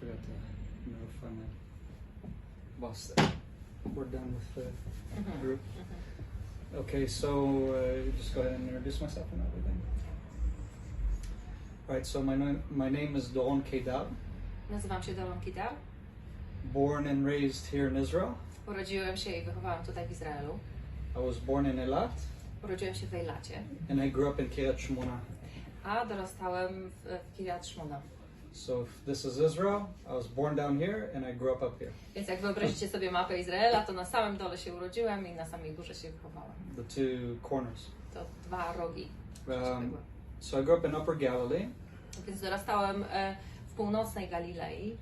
forgot to notify my boss that we're done with the group. Okay, so just go ahead and introduce myself and everything. Right, so my name is Doron Keidar. Nazywam się Doron Keidar. Born and raised here in Israel. Urodziłem się i wychowałam tutaj w Izraelu. I was born in Eilat. Urodziłem się w Eilacie. And I grew up in Kiryat Shmona. A dorastałem w Kiryat Shmona. So if this is Israel, I was born down here and I grew up here. Więc jak wyobrazicie sobie mapę Izraela, to na samym dole się urodziłem i na samej górze się wychowałam. The two corners. To dwa rogi. So I grew up in Upper Galilee. Więc dorastałem w północnej Galilei.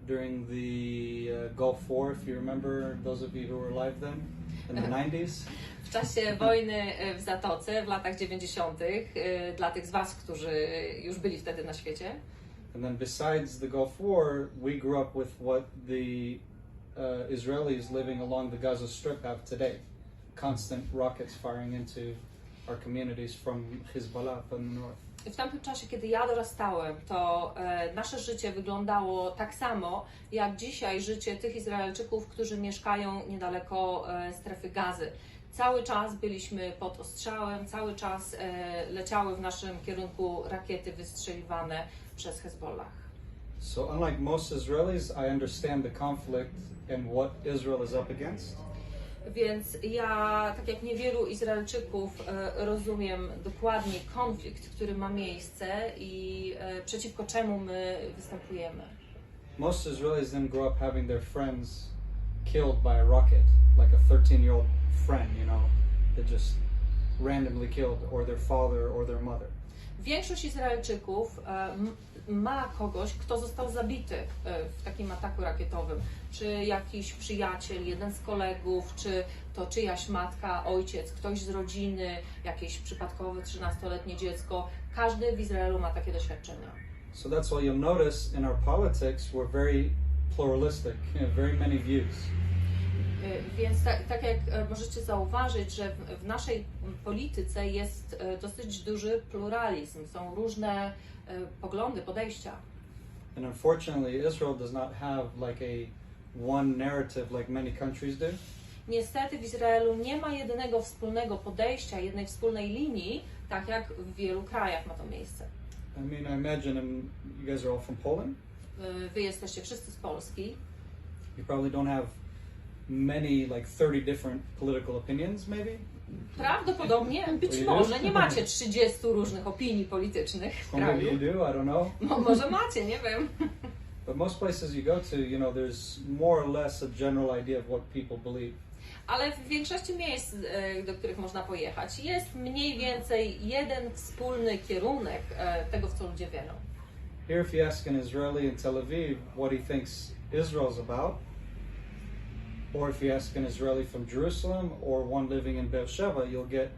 During the Gulf War, if you remember, those of you who were alive then, in the 90s. W czasie wojny w Zatoce w latach 90. Dla tych z Was, którzy już byli wtedy na świecie. And then besides the Gulf War, we grew up with what the Israelis living along the Gaza Strip have today. Constant rockets firing into our communities from Hezbollah from the north. W tamtym czasie, kiedy ja dorastałem, to nasze życie wyglądało tak samo, jak dzisiaj życie tych Izraelczyków, którzy mieszkają niedaleko strefy Gazy. Cały czas byliśmy pod ostrzałem, cały czas leciały w naszym kierunku rakiety wystrzeliwane przez Hezbollah. So unlike most Israelis, I understand the conflict and what Israel is up against. Więc ja, tak jak niewielu Izraelczyków, rozumiem dokładnie konflikt, który ma miejsce i przeciwko czemu my występujemy. Most Israelis then grow up having their friends killed by a rocket, like a 13-year-old friend, you know, that just randomly killed, or their father or their mother. Większość Izraelczyków ma kogoś, kto został zabity w takim ataku rakietowym. Czy jakiś przyjaciel, jeden z kolegów, czy to czyjaś matka, ojciec, ktoś z rodziny, jakieś przypadkowe 13-letnie dziecko. Każdy w Izraelu ma takie doświadczenia. So that's why you'll notice in our politics we're very pluralistic, very many views. Więc tak jak możecie zauważyć, że w naszej polityce jest dosyć duży pluralizm, są różne poglądy, podejścia. And unfortunately Israel does not have like a one narrative like many countries do. Niestety w Izraelu nie ma jedynego wspólnego podejścia, jednej wspólnej linii, tak jak w wielu krajach ma to miejsce. I mean, I imagine you guys are all from Poland. Wy jesteście wszyscy z Polski. You probably don't have many, like 30 different political opinions, maybe? Prawdopodobnie, być może, nie macie 30 różnych opinii politycznych w Well, maybe kraju. you do, I don't know. Może macie, nie wiem. But most places you go to, you know, there's more or less a general idea of what people believe. Ale w większości miejsc, do których można pojechać, jest mniej więcej jeden wspólny kierunek tego, w co ludzie wierzą. Here, if you ask an Israeli in Tel Aviv what he thinks Israel's about, or if you ask an Israeli from Jerusalem or one living in Beersheba, you'll get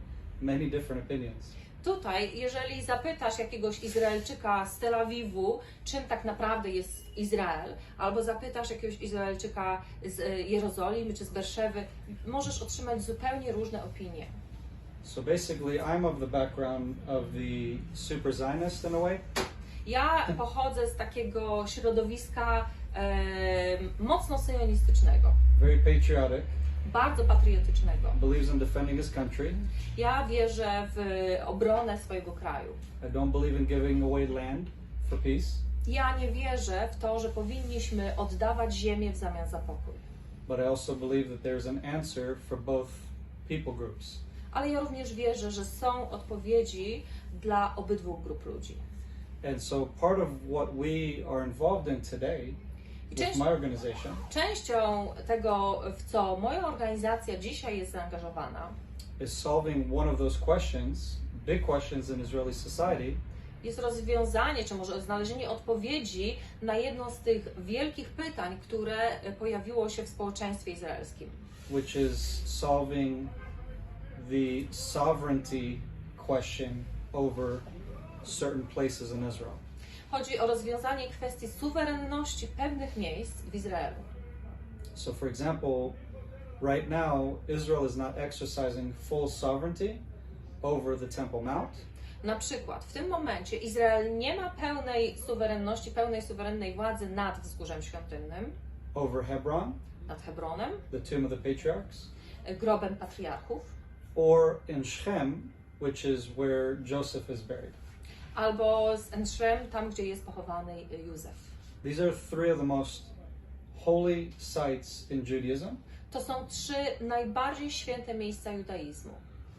many different opinions. Tutaj, jeżeli zapytasz jakiegoś Izraelczyka z Tel Awiwu, czym tak naprawdę jest Izrael, albo zapytasz jakiegoś Izraelczyka z Jerozolimy czy z Berszewy, możesz otrzymać zupełnie różne opinie. So basically, I'm of the background of the super Zionist in a way. Ja pochodzę z takiego środowiska mocno syjonistycznego, Very patriotic, bardzo patriotycznego. believes in defending his country. Ja wierzę w obronę swojego kraju. I don't believe in giving away land for peace. Ja nie wierzę w to, że powinniśmy oddawać ziemię w zamian za pokój. But I also believe that there's an answer for both people groups. Ale ja również wierzę, że są odpowiedzi dla obydwu grup ludzi. And so part of what we are involved in today with my organization Częścią tego, w co moja organizacja dzisiaj jest zaangażowana, is solving one of those questions, big questions in Israeli society, jest rozwiązanie, czy może znalezienie odpowiedzi na jedno z tych wielkich pytań, które pojawiło się w społeczeństwie izraelskim. which is solving the sovereignty question over certain places in Israel. Chodzi o rozwiązanie kwestii suwerenności pewnych miejsc w Izraelu. So for example, right now Israel is not exercising full sovereignty over the Temple Mount. Na przykład w tym momencie Izrael nie ma pełnej suwerenności, pełnej suwerennej władzy nad Wzgórzem Świątynnym, over Hebron, nad Hebronem, the tomb of the patriarchs, grobem patriarchów, or in Shechem, which is where Joseph is buried. albo z Enszrem, tam gdzie jest pochowany Józef. These are three of the most holy sites in Judaism, To są 3 najbardziej święte miejsca judaizmu.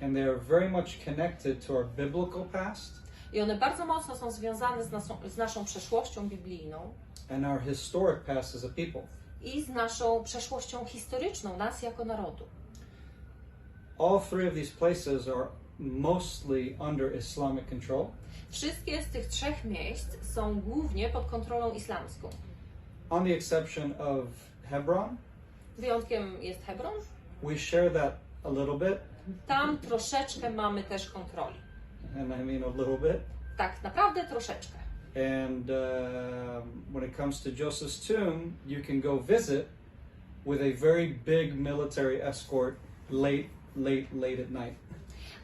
and they are very much connected to our biblical past I one bardzo mocno są związane z naszą przeszłością biblijną and our historic past as a people. i z naszą przeszłością historyczną nas jako narodu. All three of these places are mostly under Islamic control, Wszystkie z tych 3 miejsc są głównie pod kontrolą islamską. on the exception of Hebron. Wyjątkiem jest Hebron. We share that a little bit, Tam troszeczkę mamy też kontroli. and I mean a little bit. Tak naprawdę troszeczkę. And when it comes to Joseph's tomb, you can go visit with a very big military escort late at night.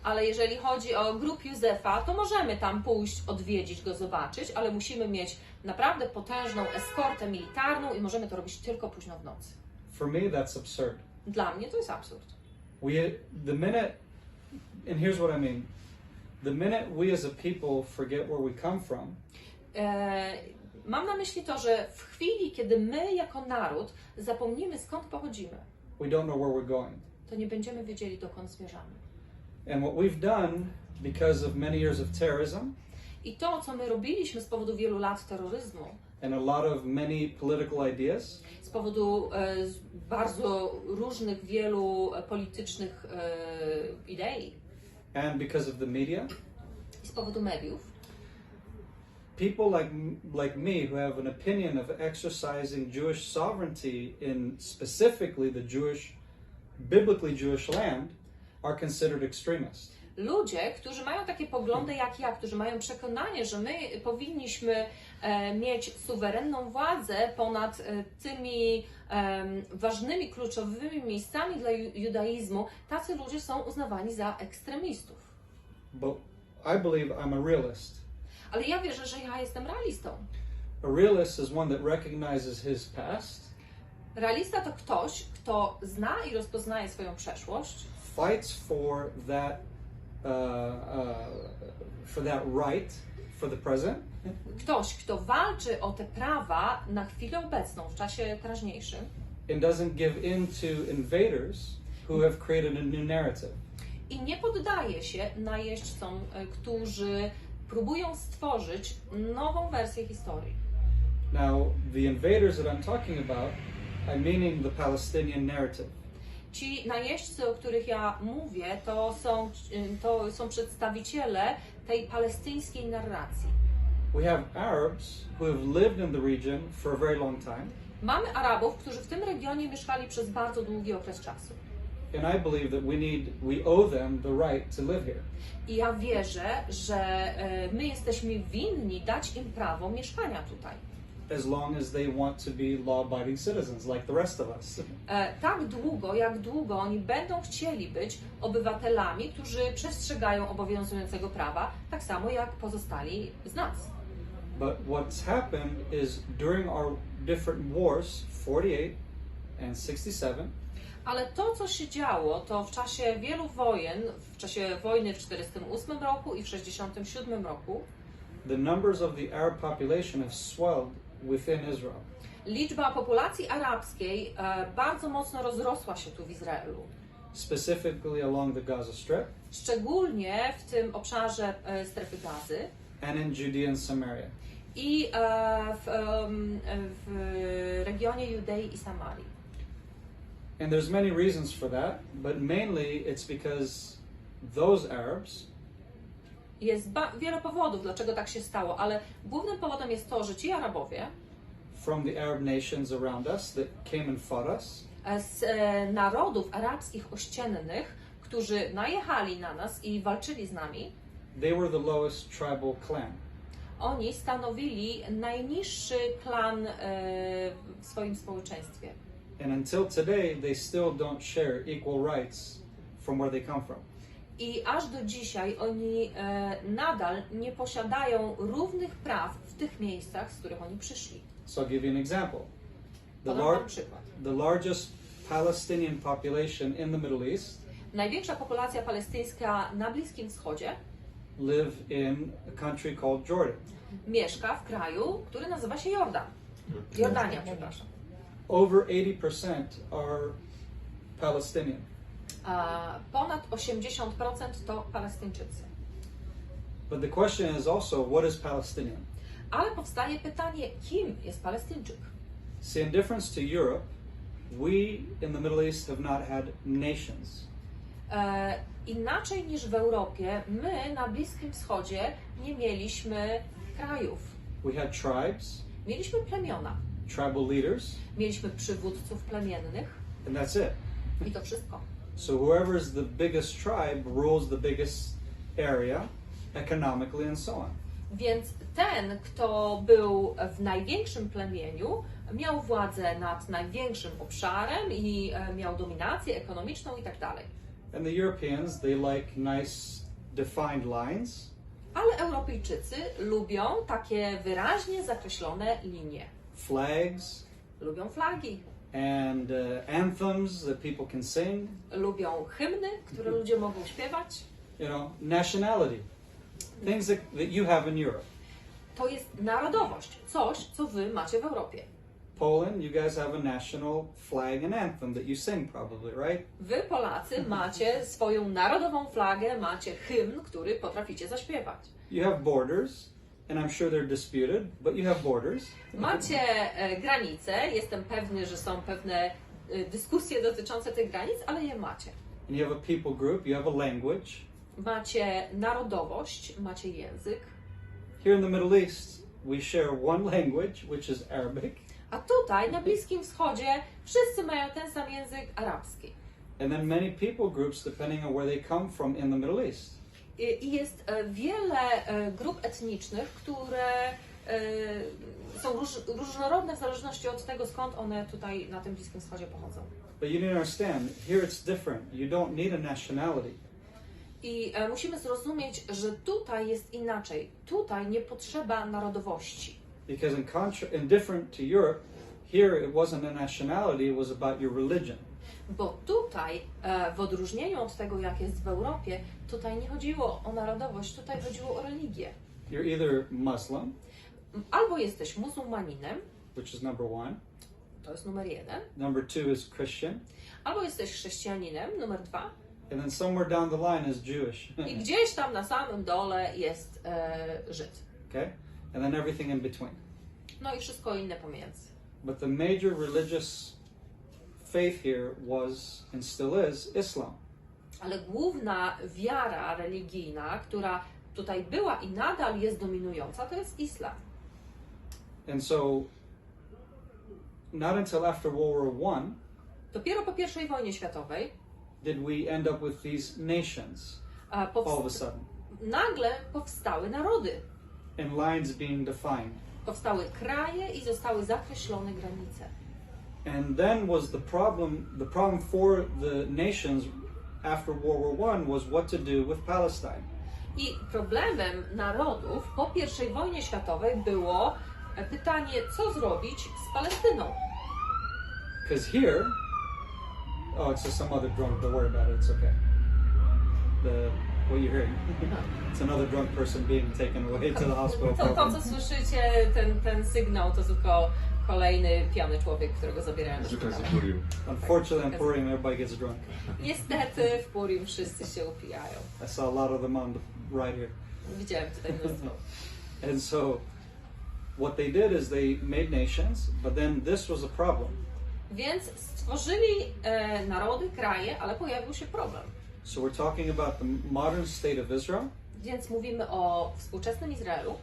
Ale jeżeli chodzi o grób Józefa, to możemy tam pójść, odwiedzić go, zobaczyć, ale musimy mieć naprawdę potężną eskortę militarną i możemy to robić tylko późno w nocy. For me, that's absurd. Dla mnie to jest absurd. And here's what I mean. The minute we as a people forget where we come from, Mam na myśli to, że w chwili, kiedy my jako naród zapomnimy, skąd pochodzimy, we don't know where we're going. to nie będziemy wiedzieli, dokąd zmierzamy. And what we've done because of many years of terrorism I to, co my robiliśmy z powodu wielu lat terroryzmu, and a lot of many political ideas, z powodu bardzo różnych, wielu politycznych idei and because of the media, i z powodu mediów, people like me who have an opinion of exercising Jewish sovereignty in specifically the biblically Jewish land are considered extremists. ludzie, którzy mają takie poglądy jak ja, którzy mają przekonanie, że my powinniśmy mieć suwerenną władzę ponad tymi ważnymi, kluczowymi miejscami dla judaizmu, tacy ludzie są uznawani za ekstremistów. But I believe I'm a realist. Ale ja wierzę, że ja jestem realistą. A realist is one that recognizes his past, Realista to ktoś, kto zna i rozpoznaje swoją przeszłość, fights for that right for the present, ktoś, kto walczy o te prawa na chwilę obecną, w czasie teraźniejszym and doesn't give in to invaders who have created a new narrative. i nie poddaje się najeźdźcom, którzy próbują stworzyć nową wersję historii. Now, the invaders that I'm talking about, I'm meaning the Palestinian narrative. Ci najeźdźcy, o których ja mówię, to są przedstawiciele tej palestyńskiej narracji. We have Arabs who have lived in the region for a very long time. Mamy Arabów, którzy w tym regionie mieszkali przez bardzo długi okres czasu. And I believe that we owe them the right to live here. I ja wierzę, że my jesteśmy winni dać im prawo mieszkania tutaj. As long as they want to be law-abiding citizens like the rest of us. Tak długo, jak długo oni będą chcieli być obywatelami, którzy przestrzegają obowiązującego prawa, tak samo jak pozostali z nas. But what's happened is during our different wars, 48 and 67, Ale to, co się działo, to w czasie wielu wojen, w czasie wojny w 1948 roku i w 1967 roku, the numbers of the Arab population have swelled within Israel. liczba populacji arabskiej bardzo mocno rozrosła się tu w Izraelu. Specifically along the Gaza Strip Szczególnie w tym obszarze strefy Gazy and in Judea and Samaria. i w regionie Judei i Samarii. And there's many reasons for that, but mainly it's because those Arabs Jest wiele powodów, dlaczego tak się stało, ale głównym powodem jest to, że ci Arabowie from the Arab nations around us that came and fought us, z narodów arabskich ościennych, którzy najechali na nas i walczyli z nami, they were the lowest tribal clan. oni stanowili najniższy klan w swoim społeczeństwie. And until today, they still don't share equal rights from where they come from. I aż do dzisiaj oni nadal nie posiadają równych praw w tych miejscach, z których oni przyszli. So I'll give you an example. Podam wam przykład. The largest Palestinian population in the Middle East Największa populacja palestyńska na Bliskim Wschodzie live in a country called Jordan. mieszka w kraju, który nazywa się Jordania, przepraszam. Over 80% are Palestinian. A ponad 80% to Palestyńczycy. But the question is also, what is Palestinian? Ale powstaje pytanie, kim jest Palestyńczyk? See, in difference to Europe, we in the Middle East have not had nations. Inaczej niż w Europie, my na Bliskim Wschodzie nie mieliśmy krajów. We had tribes, Mieliśmy plemiona, tribal leaders, mieliśmy przywódców plemiennych and that's it. i to wszystko. So whoever is the biggest tribe rules the biggest area economically and so on. Więc ten, kto był w największym plemieniu, miał władzę nad największym obszarem i miał dominację ekonomiczną i tak dalej. And the Europeans, they like nice defined lines. Ale Europejczycy lubią takie wyraźnie zakreślone linie. Flags, Lubią flagi, and anthems that people can sing. lubią hymny, które ludzie mogą śpiewać. You know, nationality, things that you have in Europe. To jest narodowość, coś, co wy macie w Europie. Poland, you guys have a national flag and anthem that you sing probably, right? Wy, Polacy, macie swoją narodową flagę, macie hymn, który potraficie zaśpiewać. You have borders, and I'm sure they're disputed, but you have borders. Macie granice, jestem pewny, że są pewne dyskusje dotyczące tych granic, ale je macie. And you have a people group, you have a language. Macie narodowość, macie język. Here in the Middle East, we share one language, which is Arabic. A tutaj, na Bliskim Wschodzie, wszyscy mają ten sam język arabski. And then many people groups, depending on where they come from in the Middle East. I jest wiele grup etnicznych, które są różnorodne w zależności od tego, skąd one tutaj na tym Bliskim Wschodzie pochodzą. But you need to understand, here it's different. You don't need a nationality. I musimy zrozumieć, że tutaj jest inaczej. Tutaj nie potrzeba narodowości. Because in different to Europe, here it wasn't a nationality, it was about your religion. Bo tutaj, w odróżnieniu od tego, jak jest w Europie, tutaj nie chodziło o narodowość, tutaj chodziło o religię. You're either Muslim, Albo jesteś muzułmaninem, which is number one. to jest numer 1. Number two is Christian. Albo jesteś chrześcijaninem, numer 2. And then somewhere down the line is Jewish. I gdzieś tam na samym dole jest Żyd. Okay? And then everything in between. No i wszystko inne pomiędzy. But the major religious faith here was, and still is, Islam. Ale główna wiara religijna, która tutaj była i nadal jest dominująca, to jest islam. And so, not until after World War I Dopiero po I wojnie światowej did we end up with these nations all of a sudden, nagle powstały narody. and lines being defined. Powstały kraje i zostały zakreślone granice. And then was the problem for the nations after World War I was what to do with Palestine. I problemem narodów po I wojnie światowej było pytanie, co zrobić z Palestyną. Because here, oh, it's just some other drunk, don't worry about it, it's okay. What you're hearing, it's another drunk person being taken away to the hospital. To co słyszycie, ten sygnał, to tylko kolejny pijany człowiek, którego zabierają do szpitala. Unfortunately, on Purim, everybody gets drunk. Niestety w Purim wszyscy się upijają. I saw a lot of them on the right here. Widziałem tutaj mnóstwo. And so, what they did is they made nations, but then this was a problem. Więc stworzyli narody, kraje, ale pojawił się problem. So we're talking about the modern state of Israel Więc mówimy o współczesnym Izraelu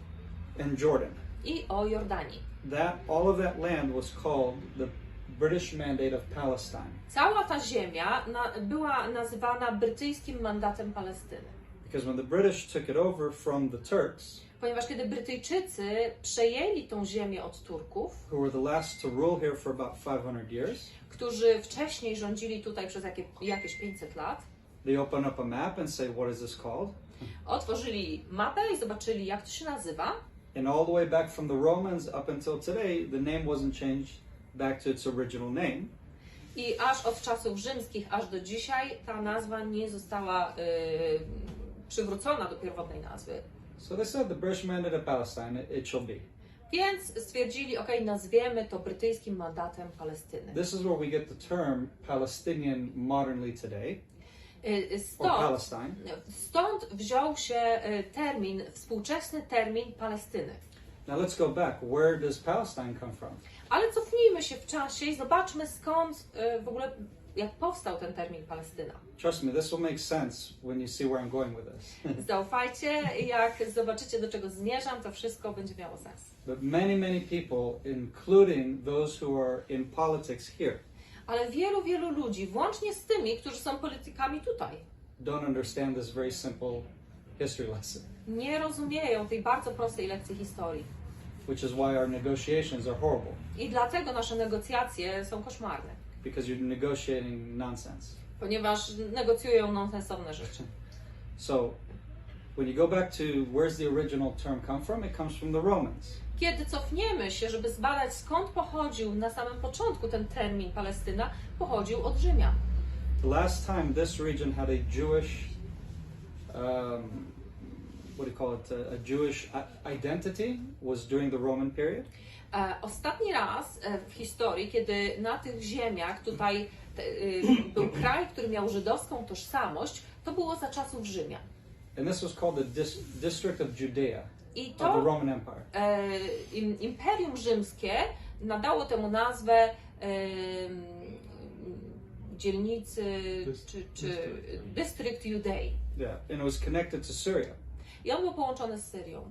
and Jordan. i o Jordanii. All of that land was called the British Mandate of Palestine. Cała ta ziemia była nazywana brytyjskim mandatem Palestyny. Because when the British took it over from the Turks, Ponieważ kiedy Brytyjczycy przejęli tą ziemię od Turków, who were the last to rule here for about 500 years, którzy wcześniej rządzili tutaj przez jakieś 500 lat, They open up a map and say, what is this called? Otworzyli mapę i zobaczyli, jak to się nazywa. And all the way back from the Romans up until today, the name wasn't changed back to its original name. I aż od czasów rzymskich, aż do dzisiaj ta nazwa nie została przywrócona do pierwotnej nazwy. So they said the British mandate Palestine, it shall be. Więc stwierdzili, nazwiemy to brytyjskim mandatem Palestyny. This is where we get the term Palestinian modernly today. Stąd wziął się współczesny termin Palestyny. Now let's go back. Where does Palestine come from? Ale cofnijmy się w czasie i zobaczmy, skąd w ogóle, jak powstał ten termin Palestyna. Trust me, this will make sense when you see where I'm going with this. Zaufajcie, jak zobaczycie, do czego zmierzam, to wszystko będzie miało sens. But many people, including those who are in politics here, ale wielu ludzi, włącznie z tymi, którzy są politykami tutaj, don't understand this very simple history lesson. Nie rozumieją tej bardzo prostej lekcji historii. Which is why our negotiations are horrible. I dlatego nasze negocjacje są koszmarne. Because you're negotiating nonsense. Ponieważ negocjują nonsensowne rzeczy. So, when you go back to where's the original term come from, it comes from the Romans. Kiedy cofniemy się, żeby zbadać, skąd pochodził na samym początku ten termin Palestyna, pochodził od Rzymian. The last time this region had a Jewish, what do you call it, a Jewish identity was during the Roman period. Ostatni raz w historii, kiedy na tych ziemiach tutaj był kraj, który miał żydowską tożsamość, to było za czasów Rzymian. And this was called the District of Judea. I of the Roman Empire. Imperium Rzymskie nadało temu nazwę dzielnicy czy dystrykt Judei. Yeah, and it was connected to Syria. I on był połączony z Syrią.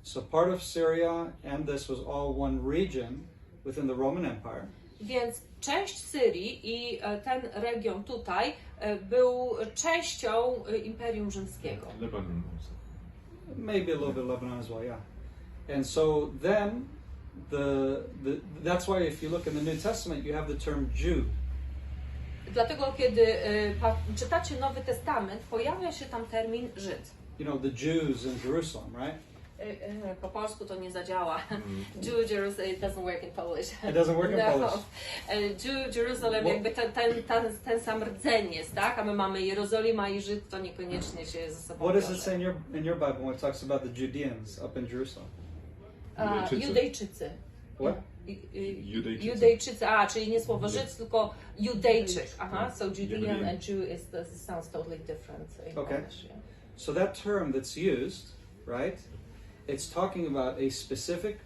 So part of Syria and this was all one region within the Roman Empire. Więc część Syrii i ten region tutaj był częścią Imperium Rzymskiego. Lebanon also. Maybe a little bit Lebanon as well, yeah. And so then that's why if you look in the New Testament you have the term Jew. Dlatego kiedy czytacie Nowy Testament, pojawia się tam termin Żyd. You know, the Jews in Jerusalem, right? Po polsku to nie zadziała. Jew, Jerusalem, it doesn't work in Polish. It doesn't work in Polish. Jew, Jerusalem, jakby ten sam rdzeń jest, tak? A my mamy Jerozolima i Żyd, to niekoniecznie się ze sobą What does it say in your Bible when it talks about the Judeans up in Jerusalem? Judejczycy. What? Judejczycy, czyli nie słowo Żyd, tylko Judejczyk. So Judean and Jew sounds totally different in Polish. Yeah. So that term that's used, right? It's talking about a specific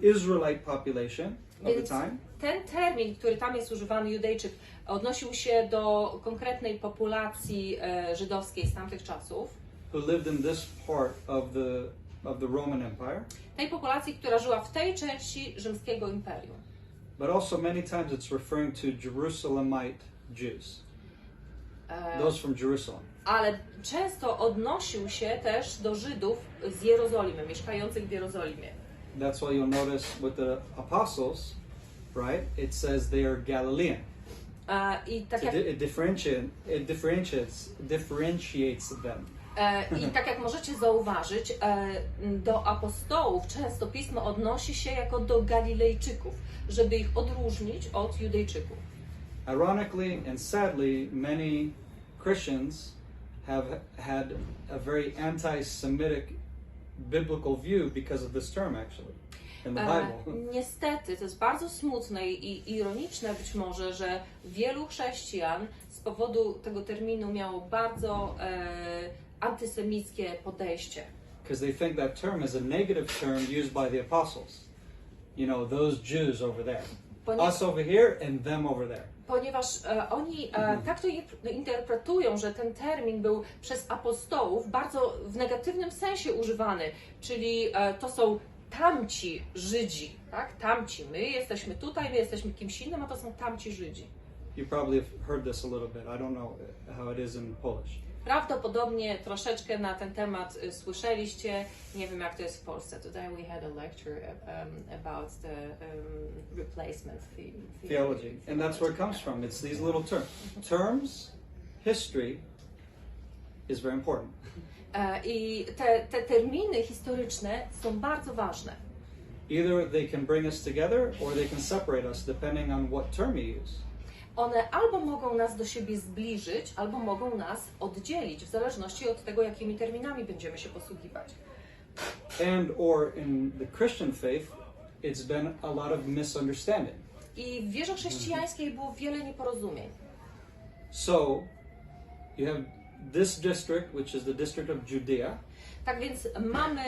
Israelite population of the time. Ten termin, który tam jest używany, Judejczyk, odnosił się do konkretnej populacji żydowskiej z tamtych czasów. Who lived in this part of the Roman Empire. Tej populacji, która żyła w tej części rzymskiego imperium. But also many times it's referring to Jerusalemite Jews. Those from Jerusalem. Ale często odnosił się też do Żydów z Jerozolimy, mieszkających w Jerozolimie. That's why you'll notice with the apostles, right? It says they are Galilean. I tak jak it differentiates them. I tak jak możecie zauważyć, do apostołów często pismo odnosi się jako do Galilejczyków, żeby ich odróżnić od Judejczyków. Ironically and sadly, many Christians have had a very anti-Semitic biblical view because of this term actually in the Bible. Niestety, to jest bardzo smutne i ironiczne być może, że wielu chrześcijan z powodu tego terminu miało bardzo antysemickie podejście. Because they think that term is a negative term used by the apostles. You know, those Jews over there. Us over here and them over there. Ponieważ oni tak to interpretują, że ten termin był przez apostołów bardzo w negatywnym sensie używany, czyli to są tamci Żydzi, tak? Tamci. My jesteśmy tutaj, my jesteśmy kimś innym, a to są tamci Żydzi. You probably have heard this a little bit. I don't know how it is in Polish. Prawdopodobnie troszeczkę na ten temat słyszeliście. Nie wiem, jak to jest w Polsce. Today we had a lecture about the replacement theology. And that's where it comes from. It's these little terms. Terms history is very important. I te terminy historyczne są bardzo ważne. Either they can bring us together or they can separate us depending on what term you use. One albo mogą nas do siebie zbliżyć, albo mogą nas oddzielić, w zależności od tego, jakimi terminami będziemy się posługiwać. And or in the Christian faith, it's been a lot of misunderstanding. I w wierze chrześcijańskiej było wiele nieporozumień. So, you have this district, which is the district of Judea. Tak więc mamy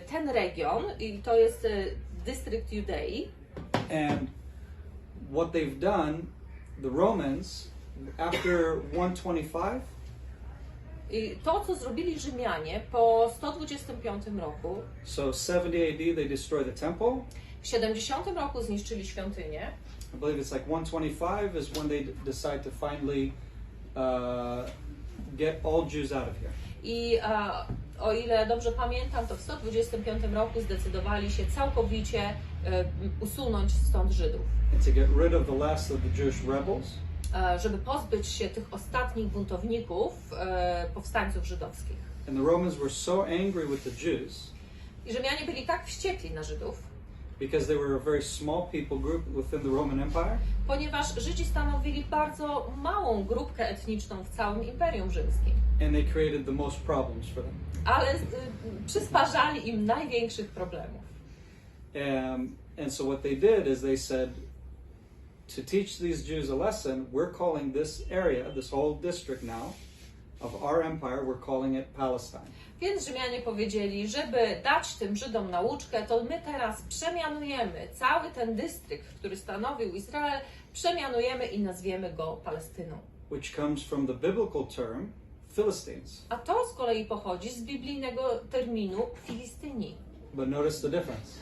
ten region, i to jest dystrykt Judei. And what they've done, the Romans, after 125, I to, co zrobili Rzymianie po 125 roku, so 70 AD, they destroy the temple. w 70 roku zniszczyli świątynię. I believe it's like 125 is when they decide to finally get all Jews out of here. I o ile dobrze pamiętam, to w 125 roku zdecydowali się całkowicie usunąć stąd Żydów. And to get rid of the last of the Jewish rebels. Żeby pozbyć się tych ostatnich buntowników, powstańców żydowskich. And the Romans were so angry with the Jews I Rzymianie byli tak wściekli na Żydów, because they were a very small people group within the Roman Empire. ponieważ Żydzi stanowili bardzo małą grupkę etniczną w całym Imperium Rzymskim. And they created the most problems for them. Ale przysparzali im największych problemów. And so what they did is they said, to teach these Jews a lesson, we're calling this area, this whole district now, of our empire, we're calling it Palestine. Więc Rzymianie powiedzieli, żeby dać tym Żydom nauczkę, to my teraz przemianujemy cały ten dystrykt, który stanowił Izrael, przemianujemy i nazwiemy go Palestyną. Which comes from the biblical term, Philistines. A to z kolei pochodzi z biblijnego terminu Filistyni. But notice the difference.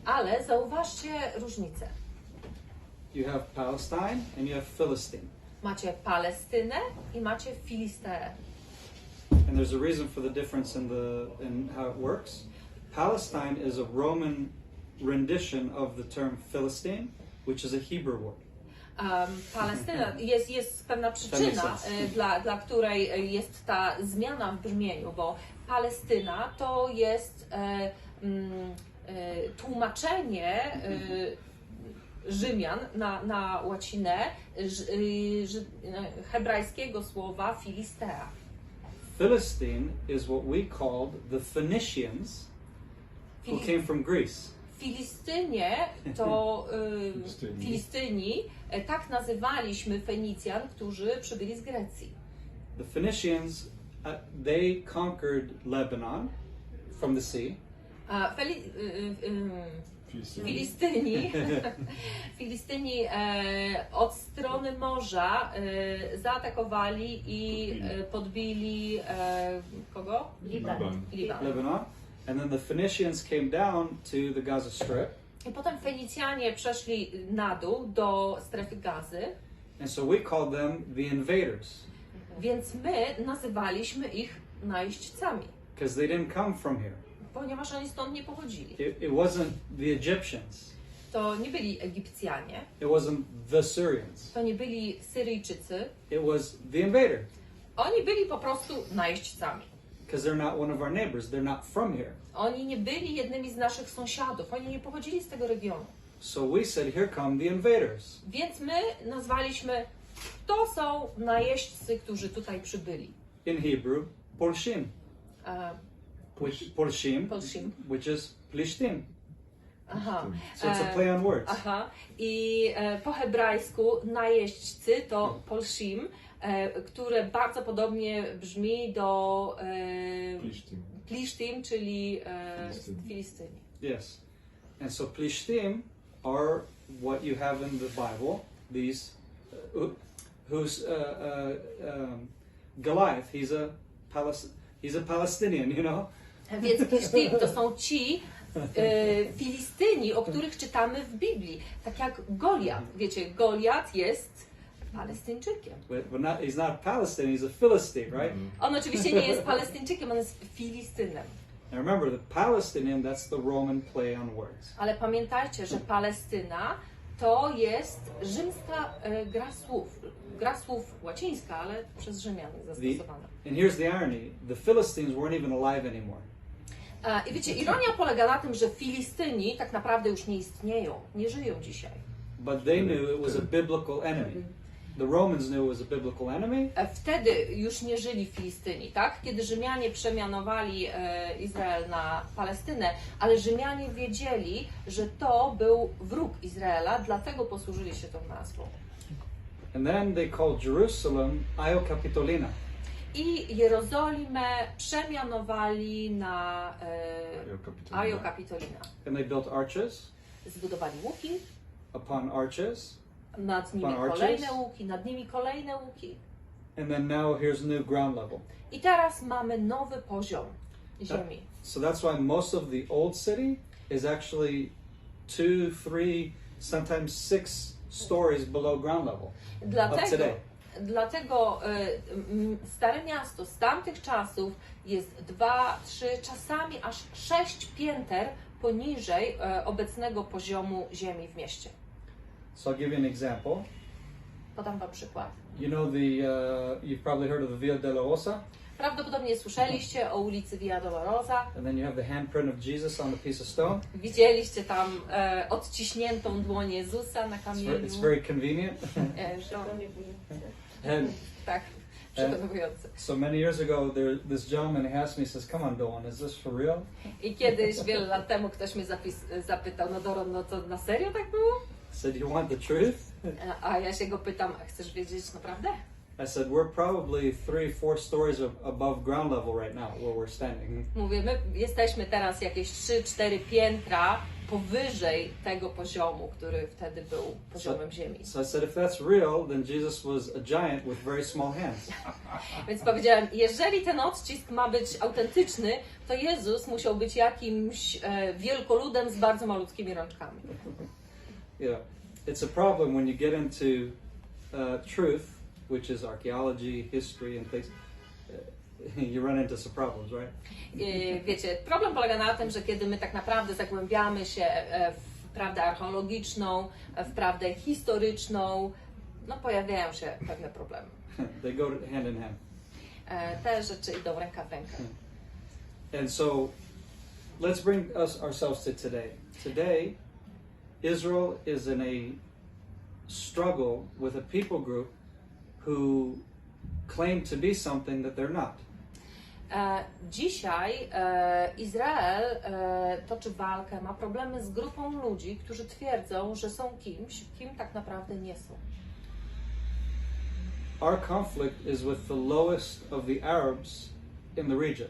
Ale zauważcie różnicę. You have Palestine and you have Philistine. Macie Palestynę i macie Filisteę. And there's a reason for the difference in how it works. Palestine is a Roman rendition of the term Philistine, which is a Hebrew word. Palestyna, jest pewna przyczyna, dla której jest ta zmiana w brzmieniu, bo Palestyna to jest tłumaczenie Rzymian na łacinę hebrajskiego słowa Filistea. Philistine is what we called the Phoenicians who came from Greece. Filistynie to Filistyni, tak nazywaliśmy Fenicjan, którzy przybyli z Grecji. The Phoenicians, they conquered Lebanon from the sea. Filistyni od strony morza zaatakowali i podbili kogo? Lebanon. And then the Phoenicians came down to the Gaza Strip. I potem Fenicjanie przeszli na dół do strefy Gazy. And so we called them the invaders. Więc my nazywaliśmy ich najeźdźcami. Because they didn't come from here. Ponieważ oni stąd nie pochodzili. It wasn't the Egyptians. To nie byli Egipcjanie. It wasn't the Syrians. To nie byli Syryjczycy. It was the invader. Oni byli po prostu najeźdźcami. Because they're not one of our neighbors. They're not from here. Oni nie byli jednymi z naszych sąsiadów. Oni nie pochodzili z tego regionu. So we said, here come the invaders. Więc my nazwaliśmy, to są najeźdźcy, którzy tutaj przybyli. In Hebrew, Polshim. Polshim, which is Plishtim. Aha. So it's a play on words. Aha. I po hebrajsku najeźdźcy to Polshim, które bardzo podobnie brzmi do Plishtim, czyli Filistyni. Yes. And so Plishtim are what you have in the Bible. These, who's Goliath? He's a Palestinian, you know. Więc Plishtim to są ci Filistyni, o których czytamy w Biblii. Tak jak Goliat. Wiecie, Goliat jest Palestyńczykiem. But he's not Palestinian, he's a Philistine, right? On oczywiście nie jest Palestyńczykiem, on jest Filistynem. And remember, the Palestinian, that's the Roman play on words. Ale pamiętajcie, że Palestyna to jest rzymska gra słów łacińska, ale przez Rzymian zastosowana. And here's the irony: the Philistines weren't even alive anymore. I wiecie, ironia polega na tym, że Filistyni tak naprawdę już nie istnieją, nie żyją dzisiaj. But they knew it was a biblical enemy. The Romans knew it was a biblical enemy. Wtedy już nie żyli Filistyni, tak? Kiedy Rzymianie przemianowali Izrael na Palestynę, ale Rzymianie wiedzieli, że to był wróg Izraela, dlatego posłużyli się tą nazwą. And then they called Jerusalem Io Capitolina. I Jerozolimę przemianowali na Io Capitolina. And they built arches Zbudowali łuki, upon arches. nad nimi kolejne łuki, nad nimi kolejne łuki. And then now here's new ground level. I teraz mamy nowy poziom ziemi. So that's why most of the old city is actually 2, 3, sometimes 6 stories below ground level. Dlatego Stare Miasto z tamtych czasów jest 2, 3, czasami aż 6 pięter poniżej obecnego poziomu ziemi w mieście. So I'll give you an example. Podam wam przykład. You know you've probably heard of the Via Dolorosa. Prawdopodobnie słyszeliście o ulicy Via Dolorosa. And then you have the handprint of Jesus on the piece of stone. Widzieliście tam odciśniętą dłoń Jezusa na kamieniu. It's very convenient. And tak, przygotowujące. So many years ago, this gentleman asked me, says, "Come on, Doron, is this for real?" I kiedyś, wiele lat temu, ktoś mnie zapytał, no Doron, no to na serio tak było? I said, "You want the truth?" A ja się go pytam, chcesz wiedzieć naprawdę? I said, "We're probably 3, 4 stories above ground level right now, where we're standing." Mówię, my jesteśmy teraz jakieś 3-4 piętra powyżej tego poziomu, który wtedy był poziomem ziemi. So I said, if that's real, then Jesus was a giant with very small hands. Więc powiedziałem, jeżeli ten odcisk ma być autentyczny, to Jezus musiał być jakimś wielkoludem z bardzo malutkimi rączkami. Yeah, it's a problem when you get into truth, which is archaeology, history, and things. You run into some problems, right? Wiecie, problem polega na tym, że kiedy my tak naprawdę zagłębiamy się w prawdę archeologiczną, w prawdę historyczną, no pojawiają się pewne problemy. They go hand in hand. Te rzeczy idą ręka w rękę. And so, let's bring ourselves to today. Today, Israel is in a struggle with a people group who claim to be something that they're not. Dzisiaj Izrael toczy walkę, ma problemy z grupą ludzi, którzy twierdzą, że są kimś, kim tak naprawdę nie są. Our conflict is with the lowest of the Arabs in the region.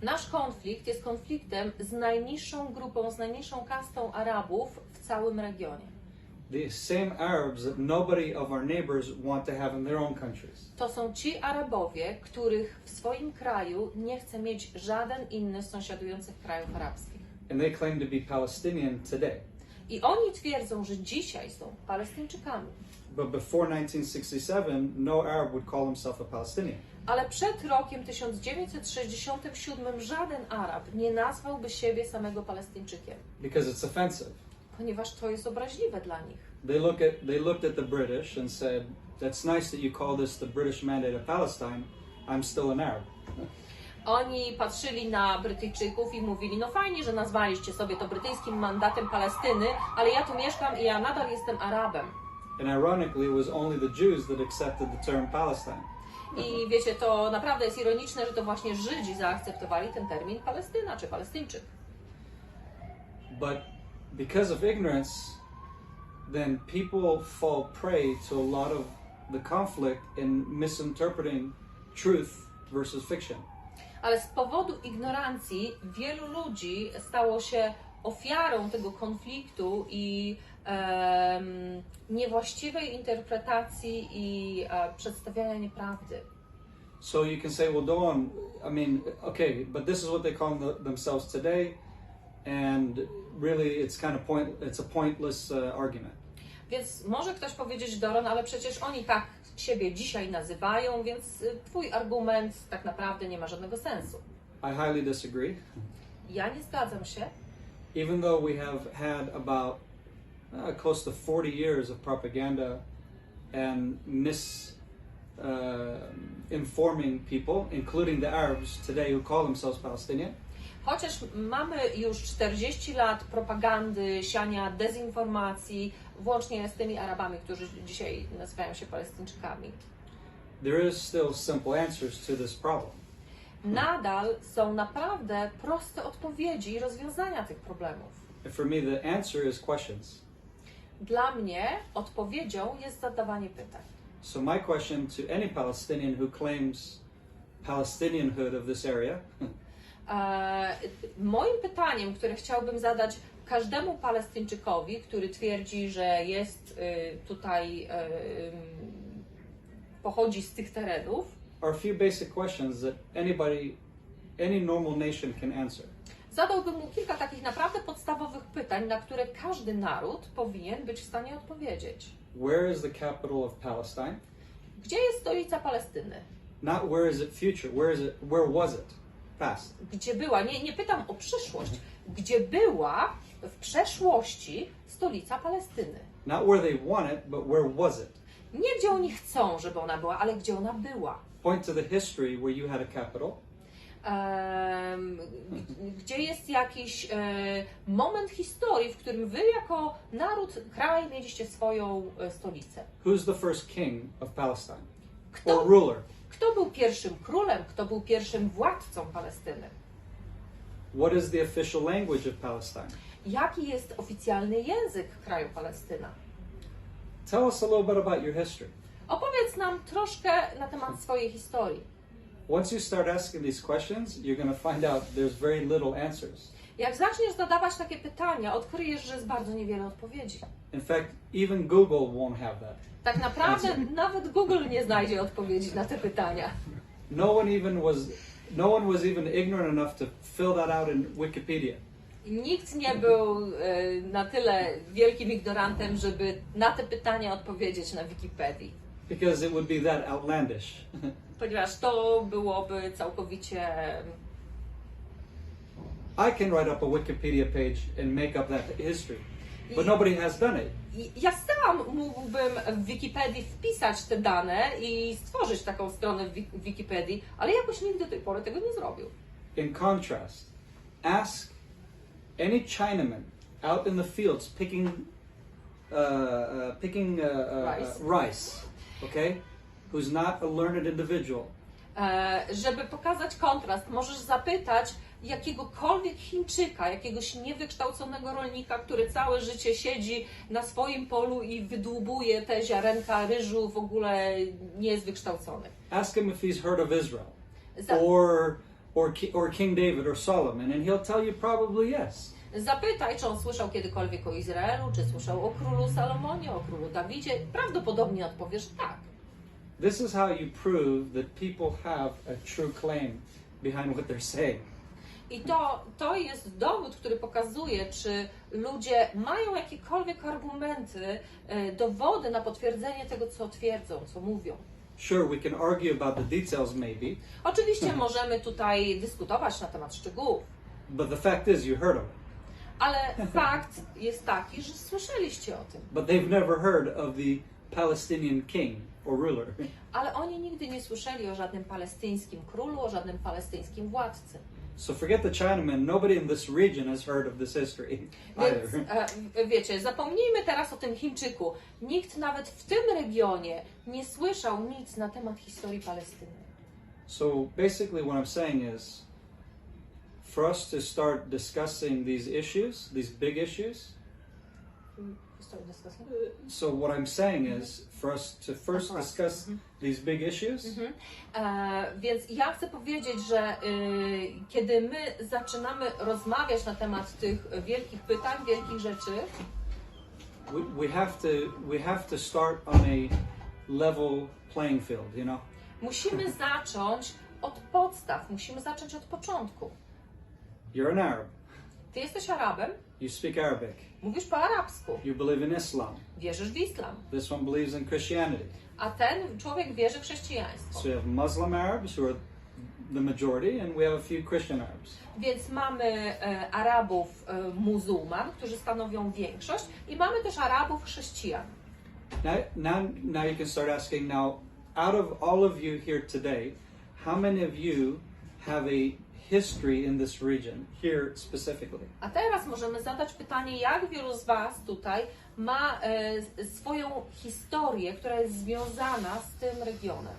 Nasz konflikt jest konfliktem z najniższą grupą, z najniższą kastą Arabów w całym regionie. The same Arabs that nobody of our neighbors want to have in their own countries. To są ci Arabowie, których w swoim kraju nie chce mieć żaden inny z sąsiadujących krajów arabskich. And they claim to be Palestinian today. I oni twierdzą, że dzisiaj są Palestyńczykami. But before 1967, no Arab would call himself a Palestinian. Ale przed rokiem 1967 żaden Arab nie nazwałby siebie samego Palestyńczykiem. Because it's offensive. Ponieważ to jest obraźliwe dla nich. They looked at the British and said, "That's nice that you call this the British Mandate of Palestine. I'm still an Arab." Oni patrzyli na Brytyjczyków i mówili, no fajnie, że nazwaliście sobie to brytyjskim mandatem Palestyny, ale ja tu mieszkam i ja nadal jestem Arabem. And ironically, it was only the Jews that accepted the term Palestine. I wiecie, to naprawdę jest ironiczne, że to właśnie Żydzi zaakceptowali ten termin Palestyna czy Palestyńczyk. But because of ignorance, then people fall prey to a lot of the conflict in misinterpreting truth versus fiction. Ale z powodu ignorancji wielu ludzi stało się ofiarą tego konfliktu i niewłaściwej interpretacji i przedstawiania nieprawdy. So you can say, well, Doron, I mean, okay, but this is what they call themselves today, and really it's a pointless argument. Więc może ktoś powiedzieć, Doron, ale przecież oni tak siebie dzisiaj nazywają, więc twój argument tak naprawdę nie ma żadnego sensu. I highly disagree. Ja nie zgadzam się. Even though we have had about close to 40 years of propaganda and informing people, including the Arabs today who call themselves Palestinian. Chociaż mamy już 40 lat propagandy, siania dezinformacji, włącznie z tymi Arabami, którzy dzisiaj nazywają się Palestyńczykami. There is still simple answers to this problem. Nadal są naprawdę proste odpowiedzi i rozwiązania tych problemów. And for me, the answer is questions. Dla mnie odpowiedzią jest zadawanie pytań. So my question to any Palestinian who claims Palestinianhood of this area Moim pytaniem, które chciałbym zadać każdemu Palestyńczykowi, który twierdzi, że jest tutaj, pochodzi z tych terenów, are a few basic questions that any normal nation can answer. Zadałbym mu kilka takich naprawdę podstawowych pytań, na które każdy naród powinien być w stanie odpowiedzieć. Where is the capital of Palestine? Gdzie jest stolica Palestyny? Not where is it future, where was it? Past. Gdzie była? Nie pytam o przyszłość. Gdzie była w przeszłości stolica Palestyny? Not where they want it, but where was it? Nie gdzie oni chcą, żeby ona była, ale gdzie ona była. Point to the history where you had a capital. Gdzie jest jakiś moment historii, w którym wy jako naród, kraj mieliście swoją stolicę. Who's the first king of Palestine? Or ruler? Kto był pierwszym królem? Kto był pierwszym władcą Palestyny? What is the official language of Palestine? Jaki jest oficjalny język kraju Palestyna? Tell us a little bit about your history. Opowiedz nam troszkę na temat swojej historii. Once you start asking these questions, you're going to find out there's very little answers. Jak zaczniesz zadawać takie pytania, odkryjesz, że jest bardzo niewiele odpowiedzi. In fact, even Google won't have that. Tak naprawdę nawet Google nie znajdzie odpowiedzi na te pytania. No one was even ignorant enough to fill that out in Wikipedia. Nikt nie był na tyle wielkim ignorantem, żeby na te pytania odpowiedzieć na Wikipedii. Because it would be that outlandish. Ponieważ to byłoby całkowicie... I can write up a Wikipedia page and make up that history, but nobody has done it. Ja sam mógłbym w Wikipedii wpisać te dane i stworzyć taką stronę w Wikipedii, ale jakoś nikt do tej pory tego nie zrobił. In contrast, ask any Chinaman out in the fields picking rice, okay, who's not a learned individual. Żeby pokazać kontrast, możesz zapytać jakiegokolwiek Chińczyka, jakiegoś niewykształconego rolnika, który całe życie siedzi na swoim polu i wydłubuje te ziarenka ryżu, w ogóle nie jest wykształcony. Ask him if he's heard of Israel, or King David or Solomon, and he'll tell you probably yes. Zapytaj, czy on słyszał kiedykolwiek o Izraelu, czy słyszał o królu Salomonie, o królu Dawidzie. Prawdopodobnie odpowiesz tak. This is how you prove that people have a true claim behind what they're saying. I to jest dowód, który pokazuje, czy ludzie mają jakiekolwiek argumenty, dowody na potwierdzenie tego, co twierdzą, co mówią. Sure, we can argue about the details maybe. Oczywiście możemy tutaj dyskutować na temat szczegółów. But the fact is you heard of it. Ale fakt jest taki, że słyszeliście o tym. But they've never heard of the Palestinian king or ruler. Ale oni nigdy nie słyszeli o żadnym palestyńskim królu, o żadnym palestyńskim władcy. So forget the Chinaman. Nobody in this region has heard of this history either. Więc, wiecie, zapomnijmy teraz o tym Chińczyku. Nikt nawet w tym regionie nie słyszał nic na temat historii Palestyny. So basically what I'm saying is, for us to start discussing these issues, these big issues, so what I'm saying is, for us to first discuss these big issues, więc ja chcę powiedzieć, że kiedy my zaczynamy rozmawiać na temat tych wielkich pytań, wielkich rzeczy, we have to start on a level playing field, you know? Musimy zacząć od podstaw, musimy zacząć od początku. You're an Arab. Ty jesteś Arabem, You speak Arabic. mówisz po arabsku, You believe in Islam. wierzysz w islam, This one believes in Christianity. a ten człowiek wierzy w chrześcijaństwo. So you have Muslim Arabs who are the majority, and we have a few Christian Arabs. Więc mamy Arabów muzułman, którzy stanowią większość, i mamy też Arabów chrześcijan. Now you can start asking, now, out of all of you here today, how many of you have a history in this region, here specifically? A teraz możemy zadać pytanie, jak wielu z Was tutaj ma swoją historię, która jest związana z tym regionem.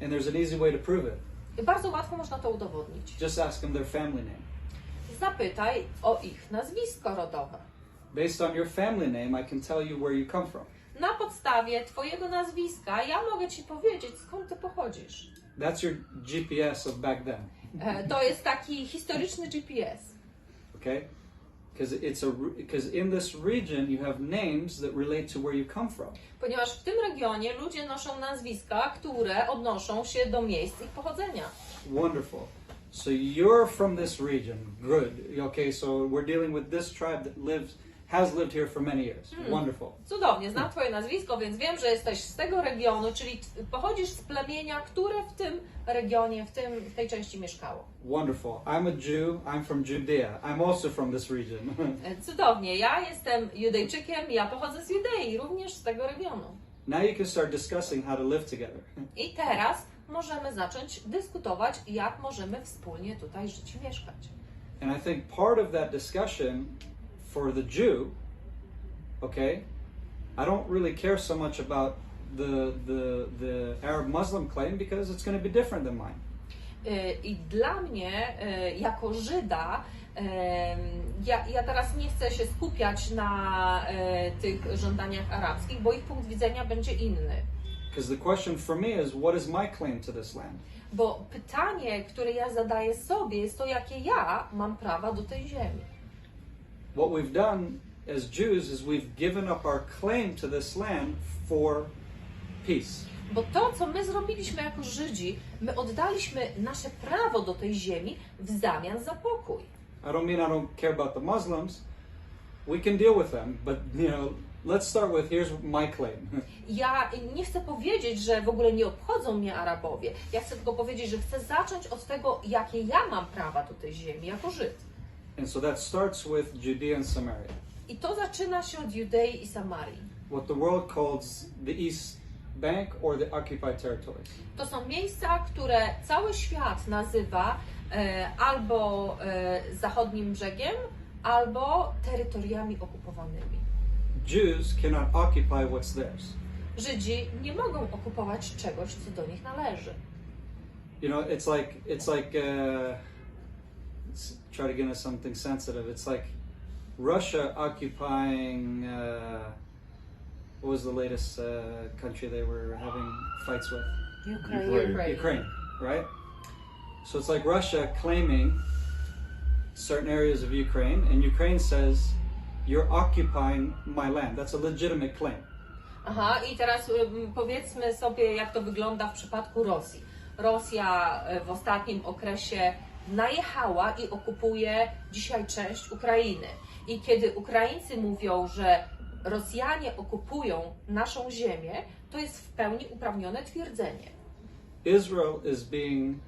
And there's an easy way to prove it. I bardzo łatwo można to udowodnić. Just ask them their family name. Zapytaj o ich nazwisko rodowe. Based on your family name, I can tell you where you come from. Na podstawie Twojego nazwiska ja mogę Ci powiedzieć, skąd Ty pochodzisz. That's your GPS of back then. To jest taki historyczny GPS. Okay? Because in this region you have names that relate to where you come from. Ponieważ w tym regionie ludzie noszą nazwiska, które odnoszą się do miejsc ich pochodzenia. Wonderful. So you're from this region. Good. Okay, so we're dealing with this tribe that has lived here for many years. Wonderful. Cudownie, znam Twoje nazwisko, więc wiem, że jesteś z tego regionu, czyli pochodzisz z plemienia, które w tym regionie, w tej części mieszkało. Wonderful. I'm a Jew. I'm from Judea. I'm also from this region. Cudownie, ja jestem Judejczykiem, ja pochodzę z Judei, również z tego regionu. Now you can start discussing how to live together. I teraz możemy zacząć dyskutować, jak możemy wspólnie tutaj żyć i mieszkać. And I think part of that discussion for the Jew, okay, I don't really care so much about the Arab Muslim claim because it's going to be different than mine. I dla mnie, jako Żyda, ja teraz nie chcę się skupiać na tych żądaniach arabskich, bo ich punkt widzenia będzie inny. Because the question for me is, what is my claim to this land? Bo pytanie, które ja zadaję sobie, jest to, jakie ja mam prawa do tej ziemi. What we've done as Jews is we've given up our claim to this land for peace. Bo to, co my zrobiliśmy jako Żydzi, my oddaliśmy nasze prawo do tej ziemi w zamian za pokój. I don't care about the Muslims. We can deal with them, but let's start with here's my claim. Ja nie chcę powiedzieć, że w ogóle nie obchodzą mnie Arabowie. Ja chcę tylko powiedzieć, że chcę zacząć od tego, jakie ja mam prawa do tej ziemi jako Żyd. And so that starts with Judea and Samaria. I to zaczyna się od Judei i Samarii. What the world calls the East Bank or the occupied territories. To są miejsca, które cały świat nazywa albo zachodnim brzegiem, albo terytoriami okupowanymi. Jews cannot occupy what's theirs. Żydzi nie mogą okupować czegoś, co do nich należy. It's like let's try to get into something sensitive. It's like Russia occupying what was the latest country they were having fights with? Ukraine, right? So it's like Russia claiming certain areas of Ukraine, and Ukraine says, you're occupying my land. That's a legitimate claim. Aha, i teraz powiedzmy sobie, jak to wygląda w przypadku Rosji. Rosja w ostatnim okresie najechała i okupuje dzisiaj część Ukrainy. I kiedy Ukraińcy mówią, że Rosjanie okupują naszą ziemię, to jest w pełni uprawnione twierdzenie. Israel is being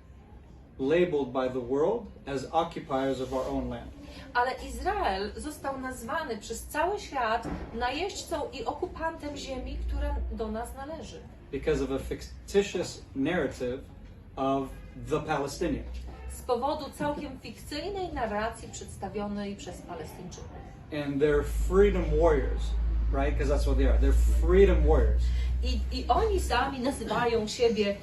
labeled by the world as occupiers of our own land. Ale Izrael został nazwany przez cały świat najeźdźcą i okupantem ziemi, która do nas należy. Because of a fictitious narrative of the Palestinians. Z powodu całkiem fikcyjnej narracji przedstawionej przez Palestyńczyków. And they're freedom warriors, right? Because that's what they are. They're freedom warriors. I oni sami nazywają siebie